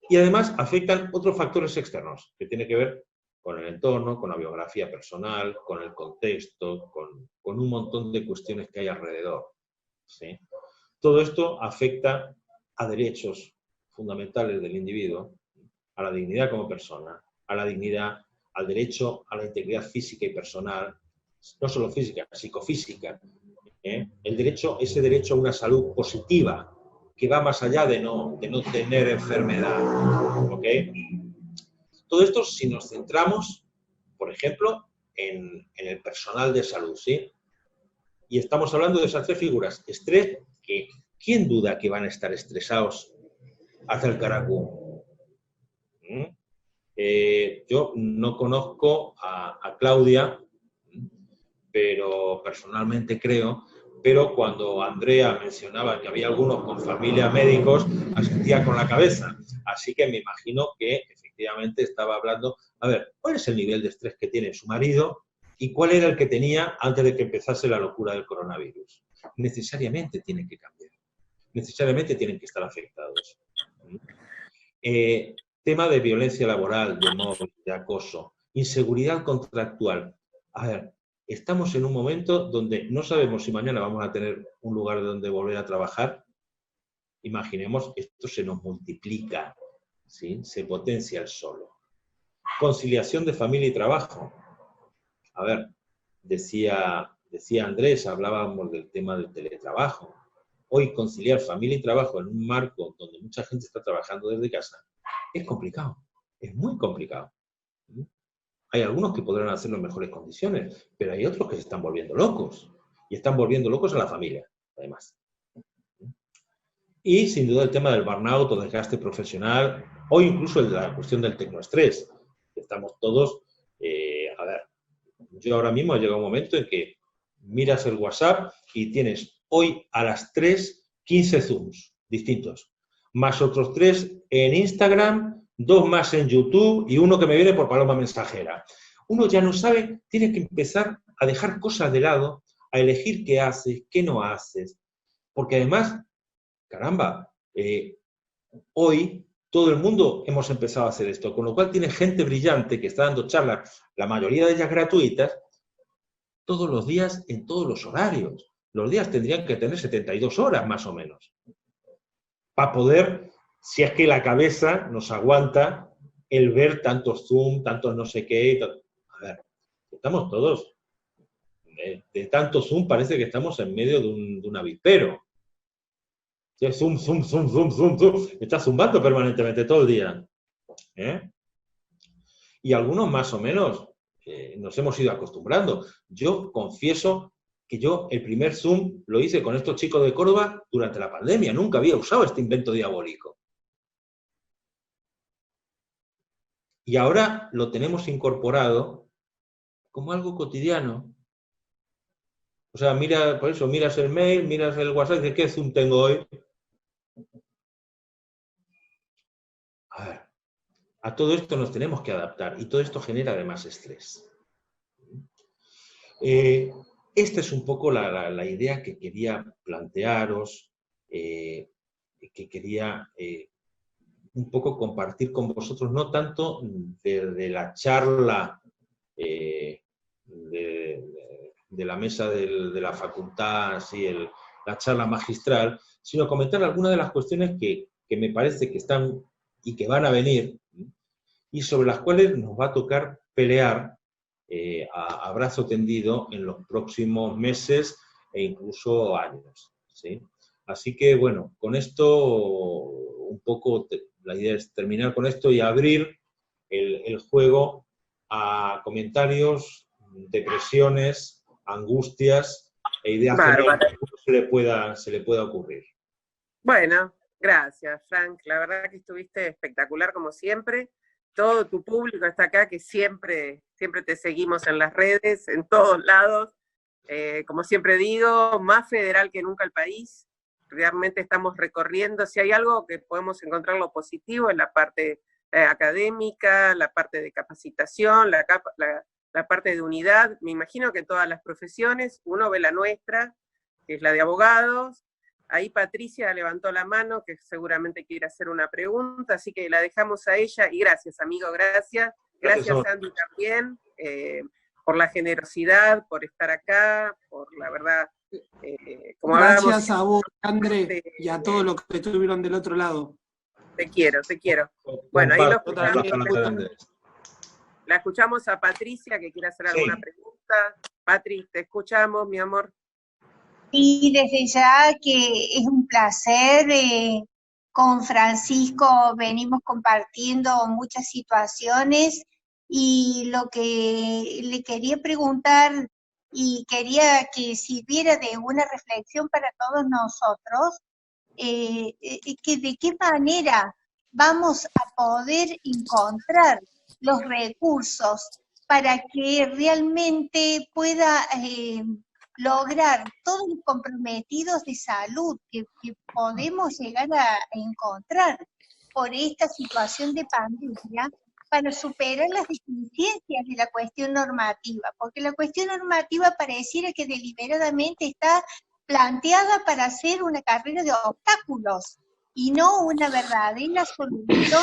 Y además afectan otros factores externos, que tienen que ver con el entorno, con la biografía personal, con el contexto, con un montón de cuestiones que hay alrededor. ¿Sí? Todo esto afecta a derechos fundamentales del individuo, a la dignidad como persona, a la dignidad, al derecho a la integridad física y personal, no solo física, psicofísica. Ese derecho a una salud positiva, que va más allá de no tener enfermedad. ¿Okay? Todo esto si nos centramos, por ejemplo, en el personal de salud, ¿sí? Y estamos hablando de esas 3 figuras. Estrés, que ¿quién duda que van a estar estresados hasta el caracú? Yo no conozco a Claudia, pero personalmente creo, pero cuando Andrea mencionaba que había algunos con familia médicos, asentía con la cabeza. Así que me imagino que efectivamente estaba hablando, a ver, ¿cuál es el nivel de estrés que tiene su marido y cuál era el que tenía antes de que empezase la locura del coronavirus? Necesariamente tienen que cambiar, necesariamente tienen que estar afectados. Tema de violencia laboral, de mobbing, de acoso, inseguridad contractual. A ver, estamos en un momento donde no sabemos si mañana vamos a tener un lugar donde volver a trabajar. Imaginemos, esto se nos multiplica, ¿sí? Se potencia el solo. Conciliación de familia y trabajo. A ver, decía Andrés, hablábamos del tema del teletrabajo. Hoy conciliar familia y trabajo en un marco donde mucha gente está trabajando desde casa es complicado, es muy complicado. Hay algunos que podrán hacerlo en mejores condiciones, pero hay otros que se están volviendo locos. Y están volviendo locos a la familia, además. Y sin duda el tema del burnout o desgaste profesional, o incluso la cuestión del tecnoestrés. Estamos todos, a ver, yo ahora mismo he llegado un momento en que miras el WhatsApp y tienes hoy a las 3, 15 Zooms distintos, más otros 3 en Instagram, 2 más en YouTube y uno que me viene por paloma mensajera. Uno ya no sabe, tiene que empezar a dejar cosas de lado, a elegir qué haces, qué no haces, porque además, caramba, hoy todo el mundo hemos empezado a hacer esto, con lo cual tiene gente brillante que está dando charlas, la mayoría de ellas gratuitas, todos los días en todos los horarios. Los días tendrían que tener 72 horas más o menos, para poder, si es que la cabeza nos aguanta el ver tantos Zoom, tantos no sé qué. A ver, estamos todos, de tanto Zoom parece que estamos en medio de un avispero. Zoom, zoom, zoom, zoom, zoom, zoom. Está zumbando permanentemente todo el día. Y algunos más o menos nos hemos ido acostumbrando. Yo confieso que yo el primer Zoom lo hice con estos chicos de Córdoba durante la pandemia. Nunca había usado este invento diabólico. Y ahora lo tenemos incorporado como algo cotidiano. O sea, mira, por eso, miras el mail, miras el WhatsApp y dices, ¿qué Zoom tengo hoy? A ver, a todo esto nos tenemos que adaptar y todo esto genera además estrés. Esta es un poco la idea que quería plantearos, que quería un poco compartir con vosotros, no tanto de la charla de la mesa de la facultad, así, la charla magistral, sino comentar algunas de las cuestiones que me parece que están y que van a venir, y sobre las cuales nos va a tocar pelear a brazo tendido en los próximos meses e incluso años, ¿sí? Así que, bueno, con esto, un poco, la idea es terminar con esto y abrir el juego a comentarios, depresiones, angustias e ideas generales que se le pueda ocurrir. Bueno, gracias, Frank. La verdad que estuviste espectacular como siempre. Todo tu público está acá, que siempre te seguimos en las redes, en todos lados. Como siempre digo, más federal que nunca el país. Realmente estamos recorriendo. Si hay algo que podemos encontrar lo positivo en la parte académica, la parte de capacitación, la parte de unidad. Me imagino que en todas las profesiones, uno ve la nuestra, que es la de abogados. Ahí Patricia levantó la mano, que seguramente quiere hacer una pregunta, así que la dejamos a ella. Y gracias, amigo, gracias. Gracias, Andy, también, por la generosidad, por estar acá, por la verdad. Como gracias a vos, André, y a todos los que estuvieron del otro lado. Te quiero, te quiero. Bueno, ahí lo escuchamos. La escuchamos a Patricia, que quiere hacer alguna pregunta. Patri, te escuchamos, mi amor. Y desde ya que es un placer, con Francisco venimos compartiendo muchas situaciones y lo que le quería preguntar y quería que sirviera de una reflexión para todos nosotros, que de qué manera vamos a poder encontrar los recursos para que realmente pueda lograr todos los comprometidos de salud que podemos llegar a encontrar por esta situación de pandemia para superar las deficiencias de la cuestión normativa, porque la cuestión normativa pareciera que deliberadamente está planteada para hacer una carrera de obstáculos y no una verdadera solución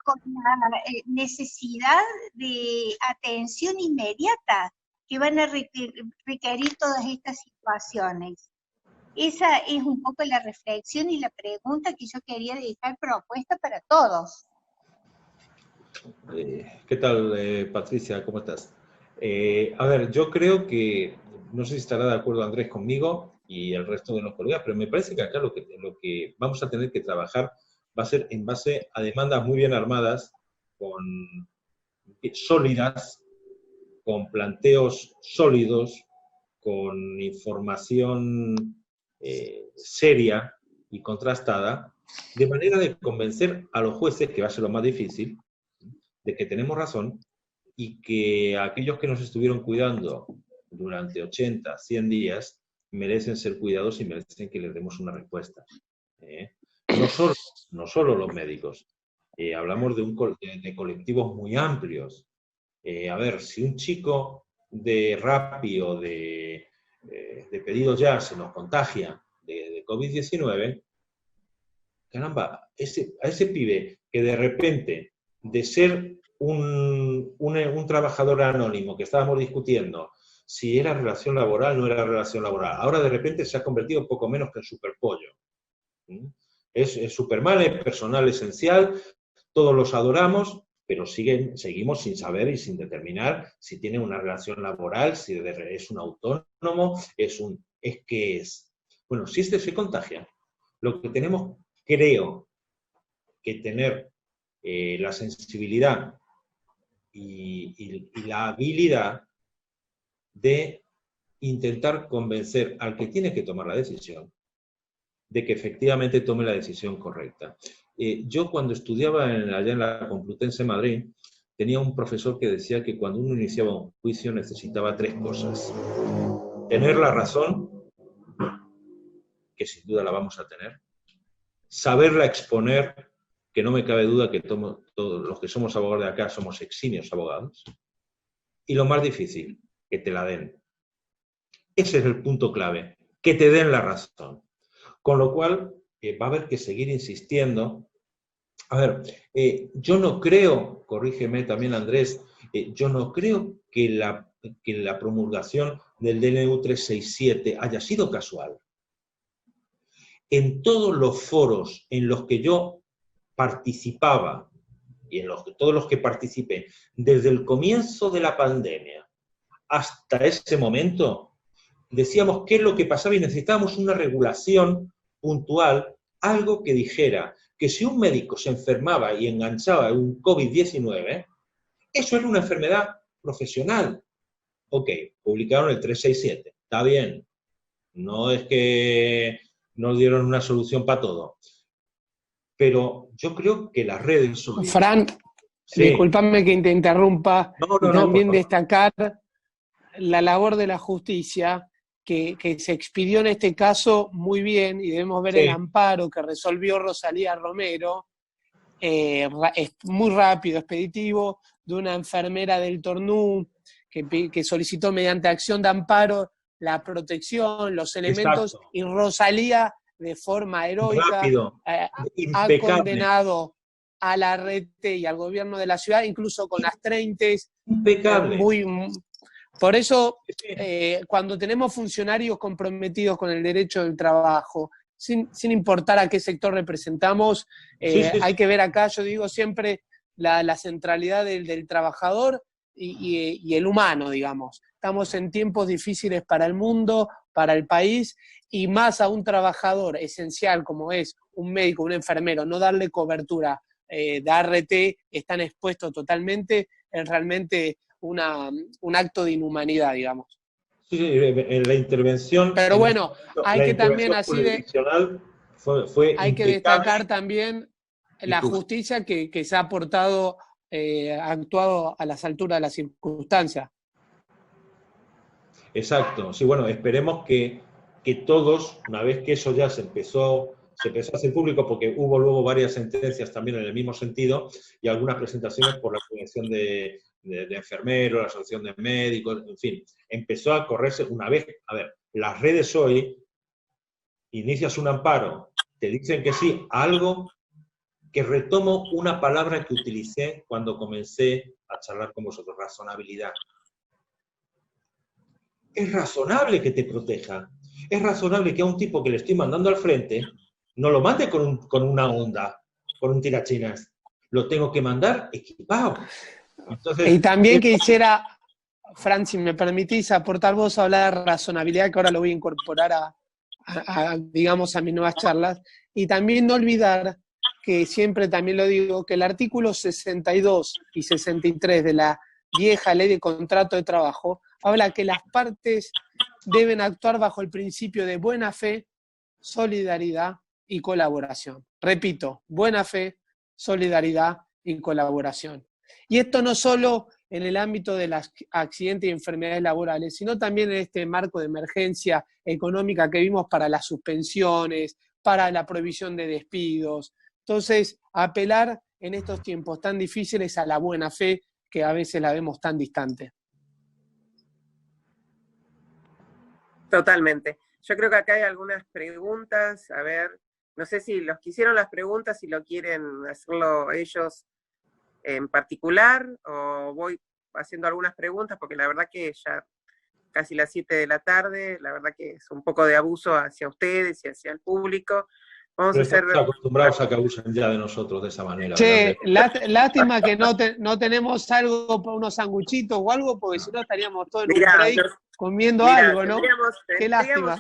con la necesidad de atención inmediata que van a requerir todas estas situaciones. Esa es un poco la reflexión y la pregunta que yo quería dejar propuesta para todos. ¿Qué tal, Patricia? ¿Cómo estás? A ver, yo creo que, no sé si estará de acuerdo Andrés conmigo y el resto de los colegas, pero me parece que acá lo que vamos a tener que trabajar va a ser en base a demandas muy bien armadas, sólidas, con planteos sólidos, con información seria y contrastada, de manera de convencer a los jueces, que va a ser lo más difícil, de que tenemos razón y que aquellos que nos estuvieron cuidando durante 80, 100 días merecen ser cuidados y merecen que les demos una respuesta. No solo los médicos. Hablamos de colectivos muy amplios. A ver, si un chico de Rappi o de Pedidos Ya se nos contagia de COVID-19, caramba, a ese pibe que de repente, de ser un trabajador anónimo que estábamos discutiendo si era relación laboral o no era relación laboral, ahora de repente se ha convertido en poco menos que en superpollo. Es Superman, es personal esencial, todos los adoramos, pero seguimos sin saber y sin determinar si tiene una relación laboral, si es un autónomo, es que es. Bueno, si este se contagia, Lo que tenemos, creo, que tener la sensibilidad y la habilidad de intentar convencer al que tiene que tomar la decisión de que efectivamente tome la decisión correcta. Yo cuando estudiaba allá en la Complutense de Madrid, tenía un profesor que decía que cuando uno iniciaba un juicio necesitaba 3 cosas. Tener la razón, que sin duda la vamos a tener. Saberla exponer, que no me cabe duda que todos los que somos abogados de acá somos eximios abogados. Y lo más difícil, que te la den. Ese es el punto clave, que te den la razón. Con lo cual, va a haber que seguir insistiendo. A ver, yo no creo, corrígeme también Andrés, yo no creo que la promulgación del DNU 367 haya sido casual. En todos los foros en los que yo participaba, y en todos los que participé, desde el comienzo de la pandemia hasta ese momento, decíamos qué es lo que pasaba y necesitábamos una regulación puntual, algo que dijera que si un médico se enfermaba y enganchaba un COVID-19, eso era una enfermedad profesional. Ok, publicaron el 367, está bien. No es que nos dieron una solución para todo. Pero yo creo que las redes... Fran, sí. Discúlpame que te interrumpa. También destacar la labor de la justicia, que se expidió en este caso muy bien, y debemos ver el amparo que resolvió Rosalía Romero, es muy rápido, expeditivo, de una enfermera del Tornú que solicitó mediante acción de amparo la protección, los elementos, y Rosalía de forma heroica ha condenado a la Rete y al gobierno de la ciudad, incluso con las 30. Impecable. Por eso, cuando tenemos funcionarios comprometidos con el derecho del trabajo, sin importar a qué sector representamos, hay que ver acá, yo digo siempre, la centralidad del trabajador y el humano, digamos. Estamos en tiempos difíciles para el mundo, para el país, y más a un trabajador esencial como es un médico, un enfermero, no darle cobertura de ART, están expuestos totalmente, es realmente un acto de inhumanidad, digamos. Sí, en la intervención... Pero bueno, hay que también así fue hay que destacar también la justicia que se ha aportado, ha actuado a las alturas de las circunstancias. Exacto, sí, bueno, esperemos que todos, una vez que eso ya se empezó a hacer público, porque hubo luego varias sentencias también en el mismo sentido y algunas presentaciones por la Asociación de Enfermeros, la Asociación de Médicos, en fin, empezó a correrse una vez. A ver, las redes hoy, inicias un amparo, te dicen que sí, algo que retomo una palabra que utilicé cuando comencé a charlar con vosotros, razonabilidad. Es razonable que te proteja. Es razonable que a un tipo que le estoy mandando al frente no lo mande con una onda, con un tirachinas. Lo tengo que mandar equipado. Entonces, y también quisiera, Fran, si me permitís aportar vos a hablar de razonabilidad, que ahora lo voy a incorporar digamos, a mis nuevas charlas, y también no olvidar que siempre también lo digo, que el artículo 62 y 63 de la vieja ley de contrato de trabajo habla que las partes deben actuar bajo el principio de buena fe, solidaridad y colaboración. Repito, buena fe, solidaridad y colaboración. Y esto no solo en el ámbito de los accidentes y enfermedades laborales, sino también en este marco de emergencia económica que vimos para las suspensiones, para la prohibición de despidos. Entonces, apelar en estos tiempos tan difíciles a la buena fe, que a veces la vemos tan distante. Totalmente. Yo creo que acá hay algunas preguntas, a ver, no sé si los que hicieron las preguntas, si lo quieren hacerlo ellos en particular, o voy haciendo algunas preguntas, porque la verdad que ya casi las 7 de la tarde, la verdad que es un poco de abuso hacia ustedes y hacia el público. Vamos a hacer... acostumbrados a que abusen ya de nosotros de esa manera. Che, lástima que no tenemos algo para unos sanguchitos o algo, porque si no estaríamos todos en un break comiendo algo, ¿no? Qué lástima.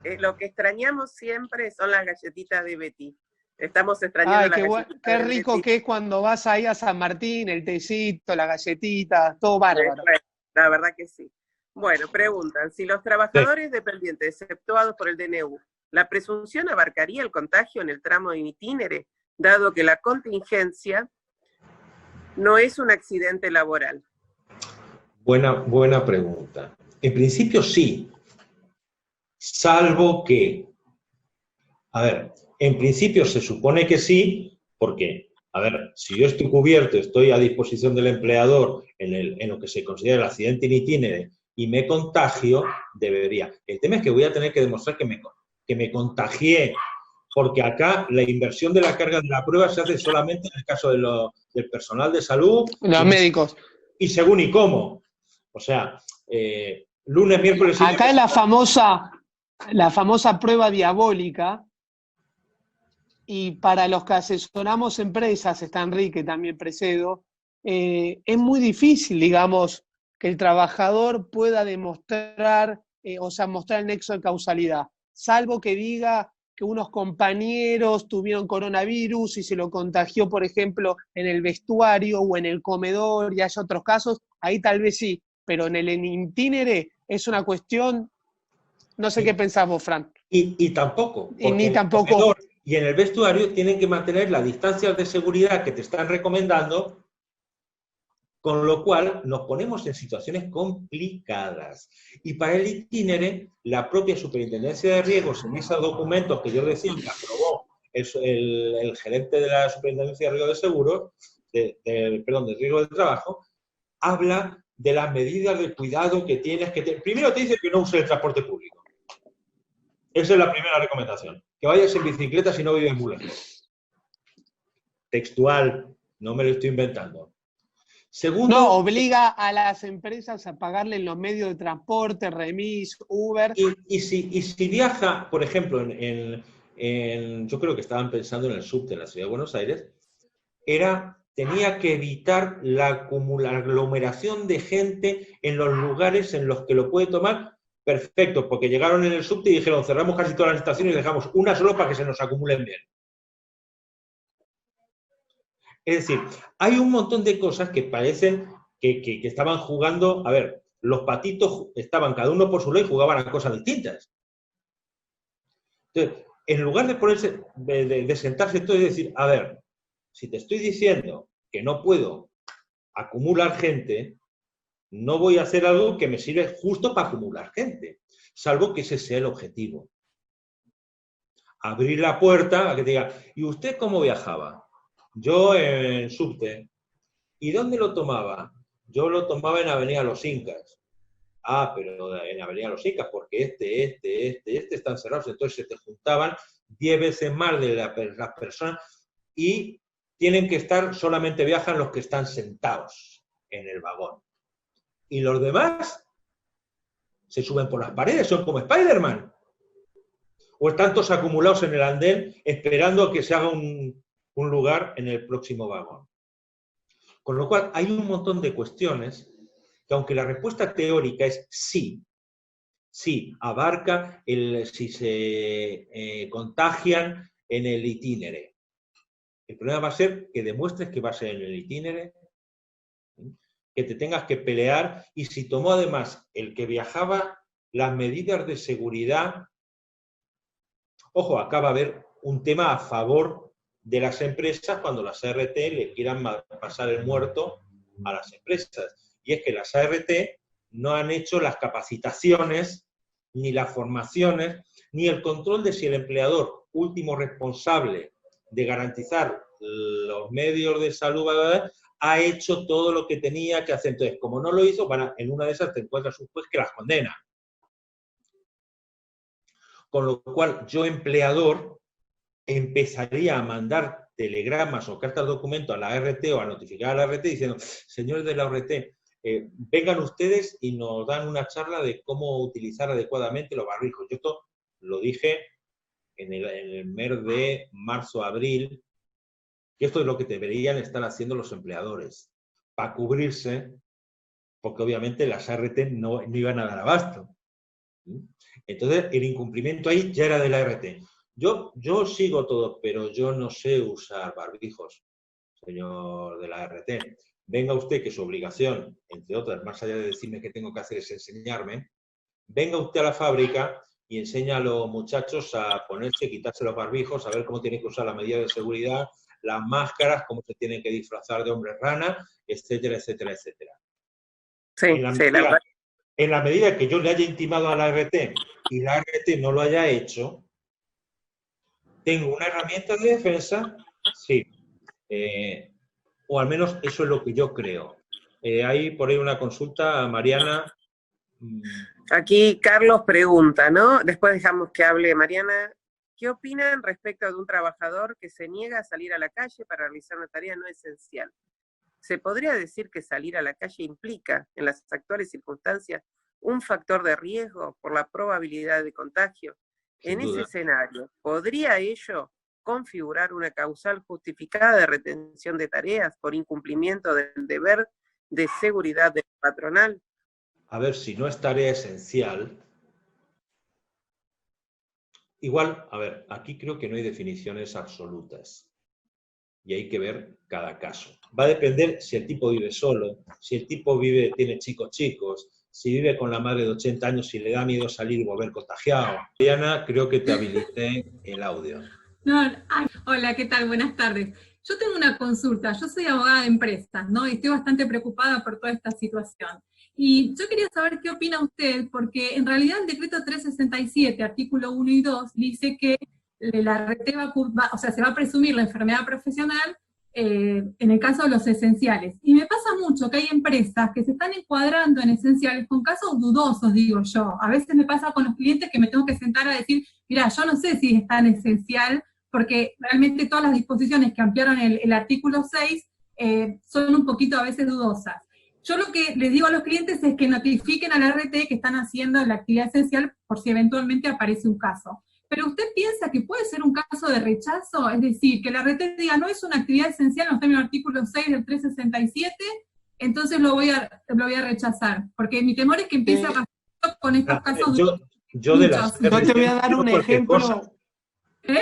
lo que extrañamos siempre son las galletitas de Betty. Estamos extrañando Ay, las galletitas qué de rico Betty. que es cuando vas ahí a San Martín, el tecito, la galletita, todo bárbaro. La verdad que sí. Bueno, preguntan, si los trabajadores dependientes exceptuados por el DNU, ¿la presunción abarcaría el contagio en el tramo in itinere, dado que la contingencia no es un accidente laboral? Buena pregunta. En principio sí, salvo que, a ver, en principio se supone que sí, porque, a ver, si yo estoy cubierto, estoy a disposición del empleador en lo que se considera el accidente in itinere y me contagio, debería. El tema es que voy a tener que demostrar que me contagié, porque acá la inversión de la carga de la prueba se hace solamente en el caso del personal de salud. Los médicos. Y según y cómo. O sea, lunes, miércoles y acá es la famosa prueba diabólica, y para los que asesoramos empresas, está Enrique también Precedo, es muy difícil, digamos, que el trabajador pueda demostrar, mostrar el nexo de causalidad, salvo que diga que unos compañeros tuvieron coronavirus y se lo contagió, por ejemplo, en el vestuario o en el comedor, y hay otros casos, ahí tal vez sí, pero en el itinere es una cuestión, no sé qué pensás vos, Fran. Y tampoco, porque ni tampoco. En el comedor y en el vestuario tienen que mantener las distancias de seguridad que te están recomendando, con lo cual nos ponemos en situaciones complicadas. Y para el itinere, la propia Superintendencia de Riesgos, en esos documentos que yo decía que aprobó el gerente de la Superintendencia de Riesgos de Seguros, de Riesgo del Trabajo, habla de las medidas de cuidado que tienes que tener. Primero te dice que no uses el transporte público. Esa es la primera recomendación. Que vayas en bicicleta si no vives muy lejos. Textual, no me lo estoy inventando. Segundo, no, obliga a las empresas a pagarle los medios de transporte, remis, Uber. Y si viaja, por ejemplo, yo creo que estaban pensando en el subte en la ciudad de Buenos Aires, tenía que evitar la aglomeración de gente en los lugares en los que lo puede tomar. Perfecto, porque llegaron en el subte y dijeron, cerramos casi todas las estaciones y dejamos una solo para que se nos acumulen bien. Es decir, hay un montón de cosas que parecen que estaban jugando. A ver, los patitos estaban cada uno por su lado y jugaban a cosas distintas. Entonces, en lugar de ponerse, de sentarse todo y decir, a ver, si te estoy diciendo que no puedo acumular gente, no voy a hacer algo que me sirve justo para acumular gente, salvo que ese sea el objetivo. Abrir la puerta a que te diga, ¿y usted cómo viajaba? Yo en subte. ¿Y dónde lo tomaba? Yo lo tomaba en Avenida Los Incas. Ah, pero en Avenida Los Incas, porque este están cerrados, entonces se te juntaban 10 veces más de las personas y tienen que solamente viajan los que están sentados en el vagón. Y los demás se suben por las paredes, son como Spider-Man. O están todos acumulados en el andén esperando a que se haga un lugar en el próximo vagón. Con lo cual, hay un montón de cuestiones que, aunque la respuesta teórica es sí, abarca si se contagian en el itinere. El problema va a ser que demuestres que va a ser en el itinere, que te tengas que pelear, y si tomó además el que viajaba las medidas de seguridad. Ojo, acá va a haber un tema a favor de las empresas cuando las ART le quieran pasar el muerto a las empresas. Y es que las ART no han hecho las capacitaciones, ni las formaciones, ni el control de si el empleador último responsable de garantizar los medios de salud ha hecho todo lo que tenía que hacer. Entonces, como no lo hizo, en una de esas te encuentras un juez que las condena. Con lo cual, yo, empleador, empezaría a mandar telegramas o cartas de documento a la ART o a notificar a la ART diciendo, señores de la ART, vengan ustedes y nos dan una charla de cómo utilizar adecuadamente los barbijos. Yo esto lo dije en el mes de marzo-abril, que esto es lo que deberían estar haciendo los empleadores, para cubrirse, porque obviamente las ART no iban a dar abasto. Entonces, el incumplimiento ahí ya era de la ART. Yo sigo todo, pero yo no sé usar barbijos, señor de la ART. Venga usted, que su obligación, entre otras, más allá de decirme qué tengo que hacer, es enseñarme. Venga usted a la fábrica y enseña a los muchachos a ponerse, quitarse los barbijos, a ver cómo tienen que usar las medidas de seguridad, las máscaras, cómo se tienen que disfrazar de hombre rana, etcétera, etcétera, etcétera. Sí, En la medida que yo le haya intimado a la ART y la ART no lo haya hecho, ¿tengo una herramienta de defensa? Sí. O al menos eso es lo que yo creo. Hay por ahí una consulta a Mariana. Aquí Carlos pregunta, ¿no? Después dejamos que hable Mariana. ¿Qué opinan respecto de un trabajador que se niega a salir a la calle para realizar una tarea no esencial? ¿Se podría decir que salir a la calle implica, en las actuales circunstancias, un factor de riesgo por la probabilidad de contagio? En ese escenario, ¿podría ello configurar una causal justificada de retención de tareas por incumplimiento del deber de seguridad del patronal? A ver, si no es tarea esencial, igual, a ver, aquí creo que no hay definiciones absolutas y hay que ver cada caso. Va a depender si el tipo vive solo, si el tipo tiene chicos, si vive con la madre de 80 años y le da miedo salir y volver contagiado. Diana, creo que te habilité el audio. Hola, ¿qué tal? Buenas tardes. Yo tengo una consulta. Yo soy abogada de empresas, ¿no? Y estoy bastante preocupada por toda esta situación. Y yo quería saber qué opina usted, porque en realidad el decreto 367, artículo 1 y 2, dice que la RT se va a presumir la enfermedad profesional en el caso de los esenciales. Y me pasa mucho que hay empresas que se están encuadrando en esenciales con casos dudosos, digo yo. A veces me pasa con los clientes que me tengo que sentar a decir, mira, yo no sé si es tan esencial, porque realmente todas las disposiciones que ampliaron el artículo 6 son un poquito a veces dudosas. Yo lo que les digo a los clientes es que notifiquen a la RT que están haciendo la actividad esencial por si eventualmente aparece un caso. Pero ¿usted piensa que puede ser un caso de rechazo? Es decir, que la RT diga, no es una actividad esencial, no está en el artículo 6 del 367, entonces lo voy a rechazar. Porque mi temor es que empiece a pasar con estos casos. Yo te voy a dar un ejemplo,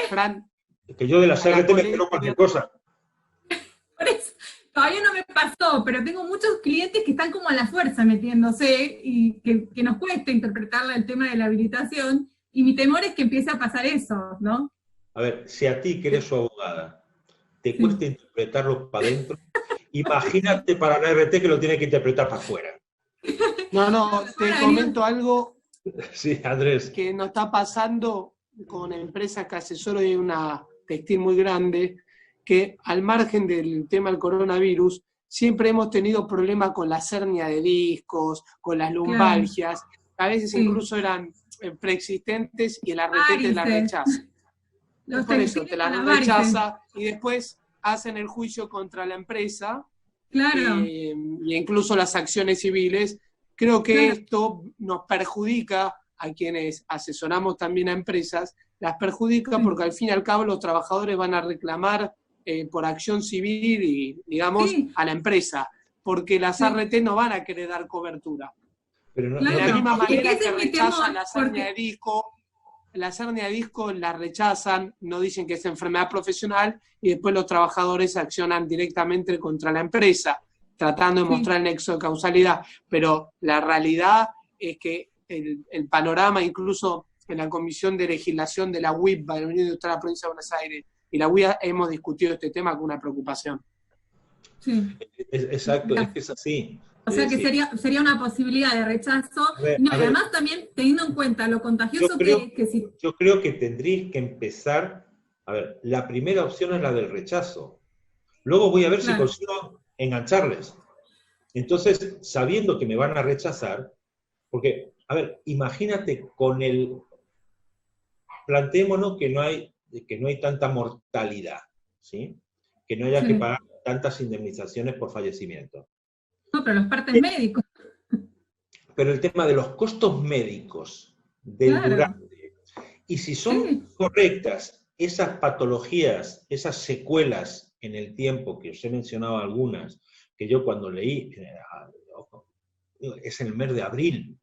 Fran. Que yo de las RT me espero cualquier cosa. Por eso, todavía no me pasó, pero tengo muchos clientes que están como a la fuerza metiéndose y que nos cuesta interpretar el tema de la habilitación, y mi temor es que empiece a pasar eso, ¿no? A ver, si a ti, que eres su abogada, te cuesta interpretarlo para adentro, imagínate para la RT que lo tiene que interpretar para afuera. No, te comento algo. Sí, Andrés. Que nos está pasando con empresas que asesoran de una textil muy grande, que al margen del tema del coronavirus, siempre hemos tenido problemas con la hernia de discos, con las lumbalgias, a veces incluso eran preexistentes y el ART te la rechaza. Por eso te la rechaza y después hacen el juicio contra la empresa, y incluso las acciones civiles. Creo que esto nos perjudica a quienes asesoramos también a empresas, las perjudica porque al fin y al cabo los trabajadores van a reclamar por acción civil y, digamos, a la empresa, porque las ART no van a querer dar cobertura. Pero de la misma manera que rechazan la hernia de disco, la rechazan, no dicen que es enfermedad profesional, y después los trabajadores accionan directamente contra la empresa, tratando de mostrar el nexo de causalidad. Pero la realidad es que el panorama, incluso en la Comisión de Legislación de la UIP, de la Unión Industrial de la Provincia de Buenos Aires, y la UIA, hemos discutido este tema con una preocupación. Exacto, es que es así. O sea que sería una posibilidad de rechazo. Además también teniendo en cuenta lo contagioso Yo creo que tendréis que empezar, a ver, la primera opción es la del rechazo. Luego voy a ver si consigo engancharles. Entonces, sabiendo que me van a rechazar, porque, a ver, imagínate planteémonos que no hay tanta mortalidad, ¿sí? Que no haya que pagar tantas indemnizaciones por fallecimiento. No, pero los partes médicos. Pero el tema de los costos médicos del durante, y si son correctas esas patologías, esas secuelas en el tiempo, que os he mencionado algunas, que yo cuando leí, es en el mes de abril,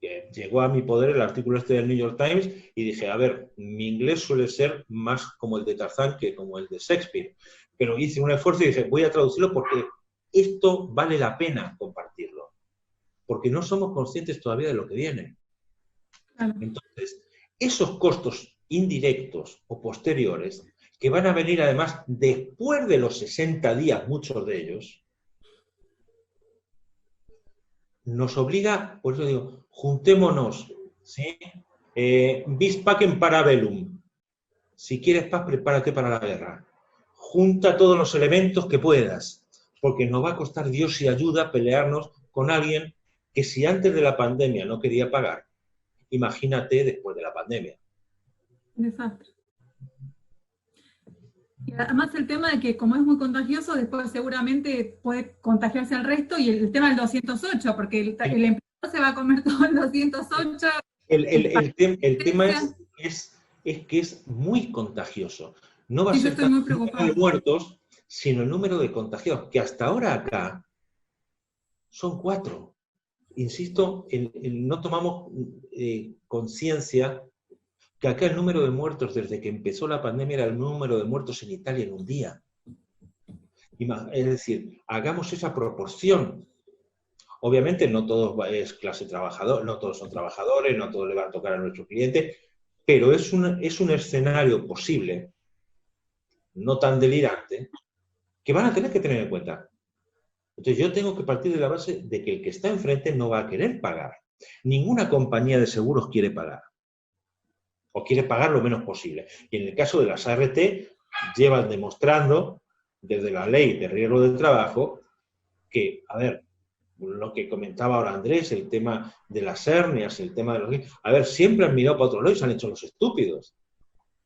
que llegó a mi poder el artículo este del New York Times y dije, a ver, mi inglés suele ser más como el de Tarzán que como el de Shakespeare. Pero hice un esfuerzo y dije, voy a traducirlo porque esto vale la pena compartirlo. Porque no somos conscientes todavía de lo que viene. Entonces, esos costos indirectos o posteriores, que van a venir además después de los 60 días, muchos de ellos, nos obliga, por eso digo, juntémonos, ¿sí? Vis pacem para bellum. Si quieres paz, prepárate para la guerra. Junta todos los elementos que puedas, porque nos va a costar Dios y ayuda pelearnos con alguien que si antes de la pandemia no quería pagar, imagínate después de la pandemia. Desastre. Y además el tema de que como es muy contagioso, después seguramente puede contagiarse al resto, y el tema del 208, porque el empleado se va a comer todo el 208. El tema es que es muy contagioso. No va a ser tanto el número de muertos, sino el número de contagiados, que hasta ahora acá son 4. Insisto, no tomamos conciencia que acá el número de muertos desde que empezó la pandemia era el número de muertos en Italia en un día. Es decir, hagamos esa proporción. Obviamente no todo es clase trabajadora, no todos son trabajadores, no todo le va a tocar a nuestro cliente, pero es un escenario posible, no tan delirante, que van a tener que tener en cuenta. Entonces yo tengo que partir de la base de que el que está enfrente no va a querer pagar. Ninguna compañía de seguros quiere pagar. O quiere pagar lo menos posible. Y en el caso de las ART, llevan demostrando, desde la ley de riesgo del trabajo, que, a ver, lo que comentaba ahora Andrés, el tema de las hernias, el tema de los... A ver, siempre han mirado para otro lado y se han hecho los estúpidos.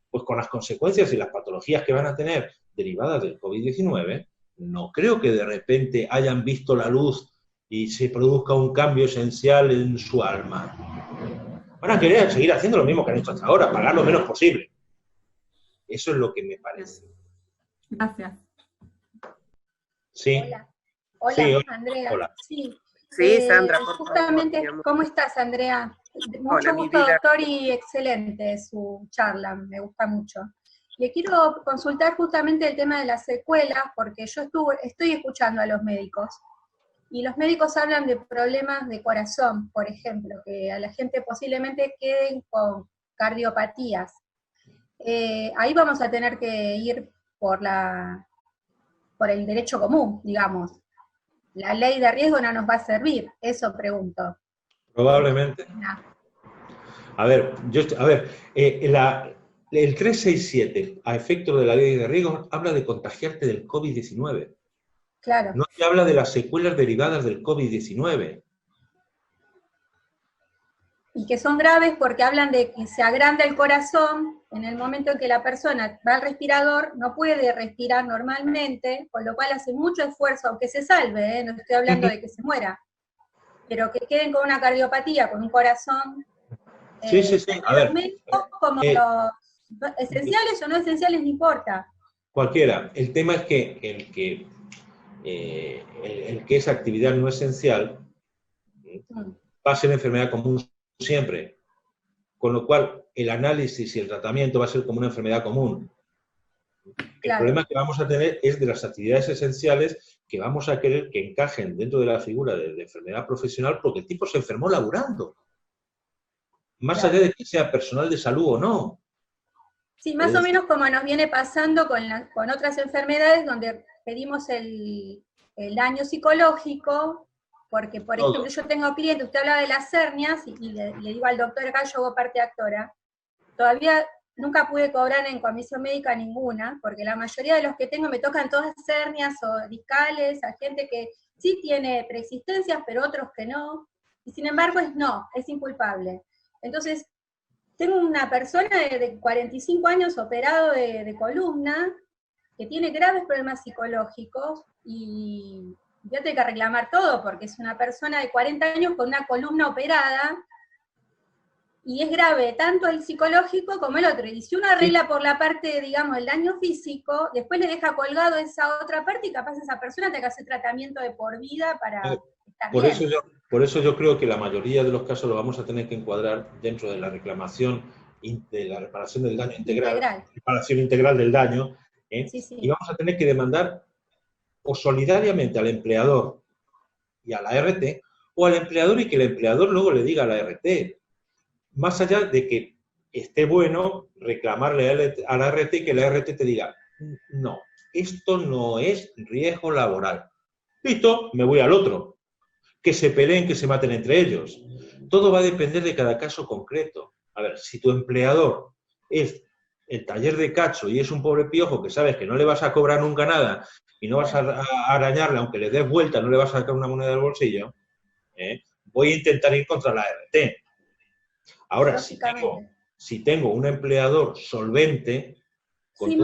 Pues con las consecuencias y las patologías que van a tener derivadas del COVID-19, no creo que de repente hayan visto la luz y se produzca un cambio esencial en su alma. Van a querer seguir haciendo lo mismo que han hecho hasta ahora, pagar lo menos posible. Eso es lo que me parece. Gracias. Sí. Hola, sí, Andrea. Hola. Sí, Sandra, por justamente, favor, ¿cómo estás, Andrea? Mucho gusto, doctor, y excelente su charla, me gusta mucho. Le quiero consultar justamente el tema de las secuelas, porque yo estoy escuchando a los médicos, y los médicos hablan de problemas de corazón, por ejemplo, que a la gente posiblemente queden con cardiopatías. Ahí vamos a tener que ir por el derecho común, digamos. La ley de riesgo no nos va a servir, eso pregunto. Probablemente. No. A ver, el 367, a efectos de la ley de riesgo, habla de contagiarte del COVID-19. Claro. No te habla de las secuelas derivadas del COVID-19. Y que son graves porque hablan de que se agranda el corazón en el momento en que la persona va al respirador, no puede respirar normalmente, con lo cual hace mucho esfuerzo, aunque se salve, no estoy hablando de que se muera, pero que queden con una cardiopatía, con un corazón. Sí. A ver. Como los esenciales o no esenciales, no importa. Cualquiera. El tema es que el que es actividad no esencial va a ser enfermedad común siempre, con lo cual el análisis y el tratamiento va a ser como una enfermedad común. El problema que vamos a tener es de las actividades esenciales que vamos a querer que encajen dentro de la figura de enfermedad profesional porque el tipo se enfermó laburando, más allá de que sea personal de salud o no. Sí, más o menos como nos viene pasando con otras enfermedades donde pedimos el daño psicológico. Porque, por ejemplo, yo tengo clientes, usted habla de las hernias, y le digo al doctor acá, yo hago parte actora, todavía nunca pude cobrar en comisión médica ninguna, porque la mayoría de los que tengo me tocan todas hernias o discales, a gente que sí tiene preexistencias, pero otros que no, y sin embargo es inculpable. Entonces, tengo una persona de 45 años operado de columna, que tiene graves problemas psicológicos, y yo tengo que reclamar todo, porque es una persona de 40 años con una columna operada, y es grave tanto el psicológico como el otro. Y si uno arregla por la parte, digamos, el daño físico, después le deja colgado esa otra parte, y capaz esa persona tenga que hacer tratamiento de por vida para estar por bien. eso Por eso yo creo que la mayoría de los casos lo vamos a tener que encuadrar dentro de la reclamación de la reparación del daño integral. Reparación integral del daño, Sí, sí. Y vamos a tener que demandar o solidariamente al empleador y a la RT, o al empleador y que el empleador luego le diga a la RT. Más allá de que esté bueno reclamarle a la RT y que la RT te diga, no, esto no es riesgo laboral. Listo, me voy al otro. Que se peleen, que se maten entre ellos. Todo va a depender de cada caso concreto. A ver, si tu empleador es el taller de cacho y es un pobre piojo que sabes que no le vas a cobrar nunca nada y no vas a arañarle, aunque le des vuelta, no le vas a sacar una moneda del bolsillo, voy a intentar ir contra la RT. Ahora, si tengo un empleador solvente, con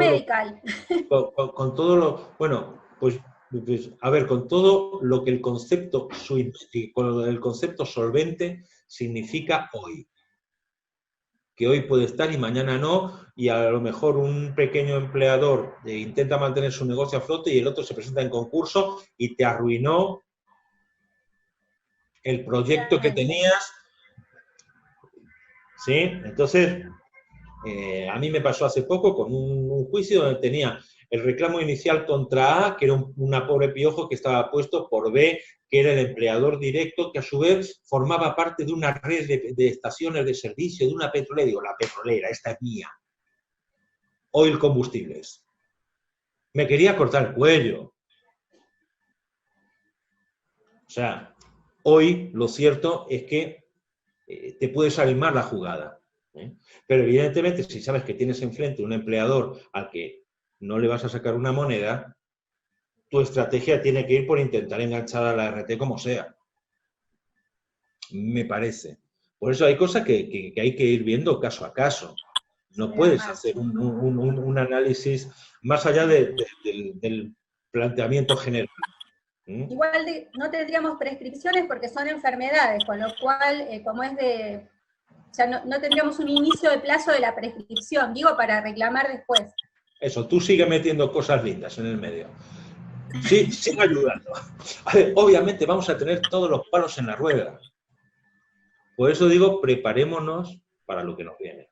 todo lo... Bueno, pues a ver, con todo lo que el concepto solvente significa hoy. Que hoy puede estar y mañana no, y a lo mejor un pequeño empleador intenta mantener su negocio a flote y el otro se presenta en concurso y te arruinó el proyecto que tenías. ¿Sí? Entonces, a mí me pasó hace poco con un juicio donde tenía el reclamo inicial contra A, que era una pobre piojo que estaba puesto por B, que era el empleador directo, que a su vez formaba parte de una red de estaciones de servicio, de una petrolera. Digo, la petrolera, esta es mía. Oil Combustibles. Me quería cortar el cuello. O sea, hoy lo cierto es que te puede salir mal la jugada. Pero evidentemente, si sabes que tienes enfrente un empleador al que no le vas a sacar una moneda, tu estrategia tiene que ir por intentar enganchar a la RT como sea. Me parece. Por eso hay cosas que hay que ir viendo caso a caso. No puedes hacer un análisis más allá del planteamiento general. Igual no tendríamos prescripciones porque son enfermedades, con lo cual, como es de... O sea, no tendríamos un inicio de plazo de la prescripción, digo, para reclamar después. Eso, tú sigue metiendo cosas lindas en el medio. Sí, sigue ayudando. A ver, obviamente vamos a tener todos los palos en la rueda. Por eso digo, preparémonos para lo que nos viene.